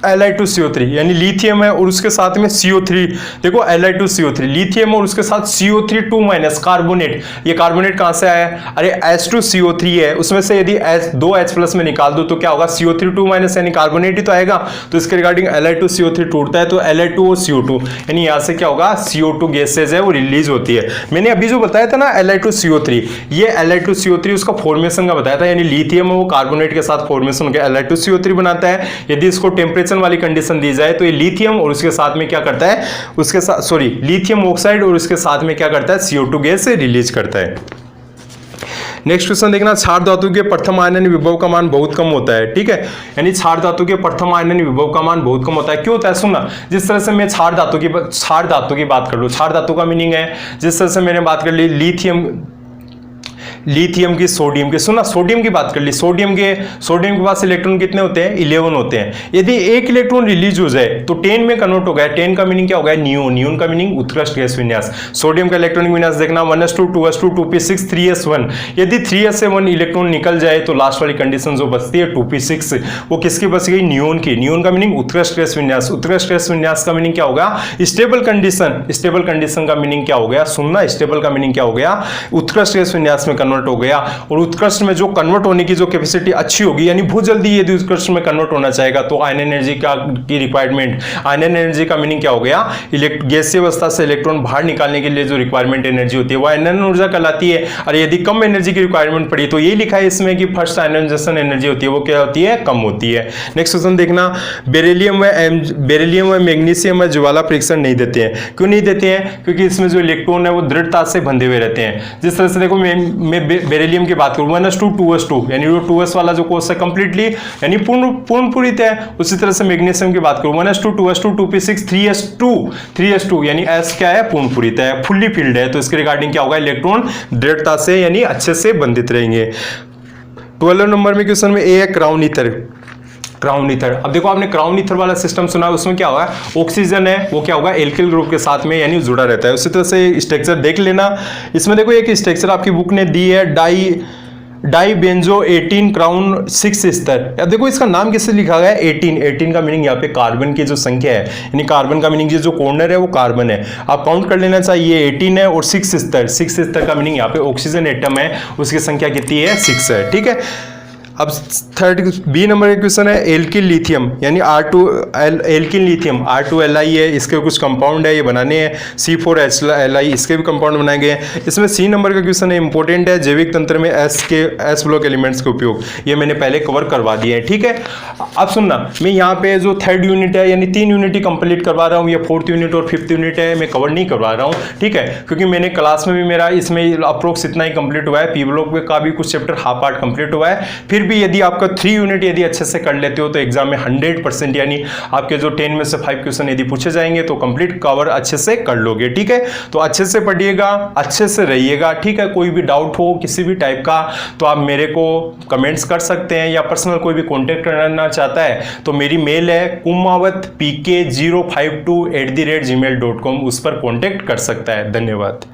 Li2CO3 यानी लिथियम है और उसके साथ में CO3, देखो Li2CO3 लिथियम और उसके साथ CO3 2- कार्बोनेट, ये कार्बोनेट कहां से आया है, अरे H2CO3 है, उसमें से यदि दो H+ में निकाल दो तो क्या होगा, CO3 2- यानी कार्बोनेट ही तो आएगा, तो इसके रिगार्डिंग Li2CO3 टूटता है तो Li2 और CO2 यानी यहां से क्या होगा, CO2 गैसेज है वो रिलीज होती है। मैंने अभी जो बताया था ना Li2CO3, ये Li2CO3 उसका फॉर्मेशन का बताया था, यानी लिथियम वो कार्बोनेट के साथ फॉर्मेशन होकर Li2CO3 बनाता है। यदि इसको टेम्परेचर वाली कंडीशन दी जाए तो ये लिथियम और उसके साथ में क्या करता है, उसके साथ सॉरी लिथियम ऑक्साइड और उसके साथ में क्या करता है, CO2 गैस रिलीज करता है। नेक्स्ट क्वेश्चन देखना, क्षार धातु के प्रथम आयनन विभव का मान बहुत कम होता है, ठीक है, यानी क्षार धातु के प्रथम आयनन विभव का मान बहुत कम होता है। क्यों होता है, सुनना, जिस तरह से मैं क्षार धातु की बात कर लूं, क्षार धातु का मीनिंग है, जिस तरह से मैंने बात कर ली लिथियम की, सोडियम की, सुना सोडियम की बात कर ली, सोडियम के पास इलेक्ट्रॉन कितने होते हैं, 11 होते हैं। यदि एक इलेक्ट्रॉन रिलीज हो जाए तो 10 में कन्वर्ट हो गया, 10 का मीनिंग क्या हो गया, नियोन, नियोन का मीनिंग उत्कृष्ट गैस विन्यास। सोडियम का इलेक्ट्रॉनिक विन्यास देखना 1s2 2s2 2p6 3s1, यदि 3s से 1 इलेक्ट्रॉन निकल जाए तो लास्ट वाली कंडीशन जो बचती है 2p6, वो किसकी बच गई, नियोन की। नियोन का मीनिंग उत्कृष्ट गैस विन्यास, उत्कृष्ट गैस विन्यास का मीनिंग क्या होगा, स्टेबल कंडीशन, स्टेबल कंडीशन का मीनिंग क्या हो गया, सुनना, स्टेबल का मीनिंग क्या हो गया, उत्कृष्ट गैस विन्यास में कन्वर्ट हो गया। और उत्कृष्ट में जो कन्वर्ट होने की जो कैपेसिटी अच्छी होगी, यानी बहुत जल्दी यदि उत्कृष्ट में कन्वर्ट होना चाहेगा तो आयन एनर्जी की रिक्वायरमेंट, आयन एनर्जी का मीनिंग क्या हो गया, गैसीय अवस्था से इलेक्ट्रॉन बाहर निकालने के लिए जो रिक्वायरमेंट एनर्जी होती है वो आयन ऊर्जा कहलाती है। और यदि कम एनर्जी की रिक्वायरमेंट पड़ी तो ये लिखा है इसमें कि फर्स्ट आयनाइजेशन एनर्जी होती है वो क्या होती है, कम होती है। नेक्स्ट क्वेश्चन देखना, बेरिलियम व मैग्नीशियम में ज्वाला परीक्षण नहीं देते हैं। क्यों नहीं देते हैं, क्योंकि इसमें जो इलेक्ट्रॉन है वो दृढ़ता से बंधे हुए रहते हैं। जिस तरह से देखो मैं बेरिलियम की बात करूं 1s2 2s2 यानी वो 2s वाला जो कोर्स है कंप्लीटली यानी पूर्ण पूरित है। उसी तरह से मैग्नीशियम की बात करूं 1s2 2s2 2p6 3s2 यानी s क्या है, पूर्ण पूरित है, फुल्ली फिल्ड है, तो इसके रिगार्डिंग क्या होगा, इलेक्ट्रॉन दृढ़ता से यानी अच्छे से बंधित रहेंगे। 12 नंबर में क्वेश्चन में ए है क्राउन ईथर। क्राउन ईथर, अब देखो आपने क्राउन ईथर वाला सिस्टम सुना है, उसमें क्या होगा, ऑक्सीजन है वो क्या होगा, एल्किल ग्रुप के साथ में यानी जुड़ा रहता है। उसी तरह से स्ट्रक्चर देख लेना, इसमें देखो एक स्ट्रक्चर आपकी बुक ने दी है, डाई बेंजो 18 क्राउन 6 स्तर। अब देखो इसका नाम किससे लिखा गया है, 18 का मीनिंग यहाँ पे कार्बन की जो संख्या है, यानी कार्बन का मीनिंग जो कॉर्नर है वो कार्बन है, आप काउंट कर लेना चाहिए, 18 है और 6 स्तर का मीनिंग यहाँ पे ऑक्सीजन एटम है, उसकी संख्या कितनी है, 6 है, ठीक है। अब थर्ड बी नंबर का क्वेश्चन है एल्किल लिथियम यानी एल्किल लिथियम R2Li है, इसके कुछ कंपाउंड है ये बनाने हैं, C4Li इसके भी कंपाउंड बनाए गए हैं। इसमें सी नंबर का क्वेश्चन है, इंपॉर्टेंट है, जैविक तंत्र में एस ब्लॉक एलिमेंट्स के उपयोग, ये मैंने पहले कवर करवा दिए हैं, ठीक है। अब सुनना, मैं यहाँ पे जो थर्ड यूनिट है यानी 3 यूनिट ही कंप्लीट करवा रहा हूँ, ये 4th यूनिट और 5th यूनिट है मैं कवर नहीं करवा रहा हूँ, ठीक है, क्योंकि मैंने क्लास में भी मेरा इसमें अप्रोक्स इतना ही कंप्लीट हुआ है, पी ब्लॉक का भी कुछ चैप्टर हाफ पार्ट कंप्लीट हुआ है। फिर भी यदि आपका 3 यूनिट यदि अच्छे से कर लेते हो तो एग्जाम में 100% यानी आपके जो 10 में से 5 क्वेश्चन यदि पूछे जाएंगे तो कंप्लीट कवर अच्छे से कर लोगे, ठीक है। तो अच्छे से पढ़िएगा, अच्छे से रहिएगा, ठीक है। कोई भी डाउट हो किसी भी टाइप का तो आप मेरे को कमेंट्स कर सकते हैं, या पर्सनल कोई भी कॉन्टेक्ट करना चाहता है तो मेरी मेल है kumawatpk052@gmail.com, उस पर कॉन्टेक्ट कर सकता है। धन्यवाद।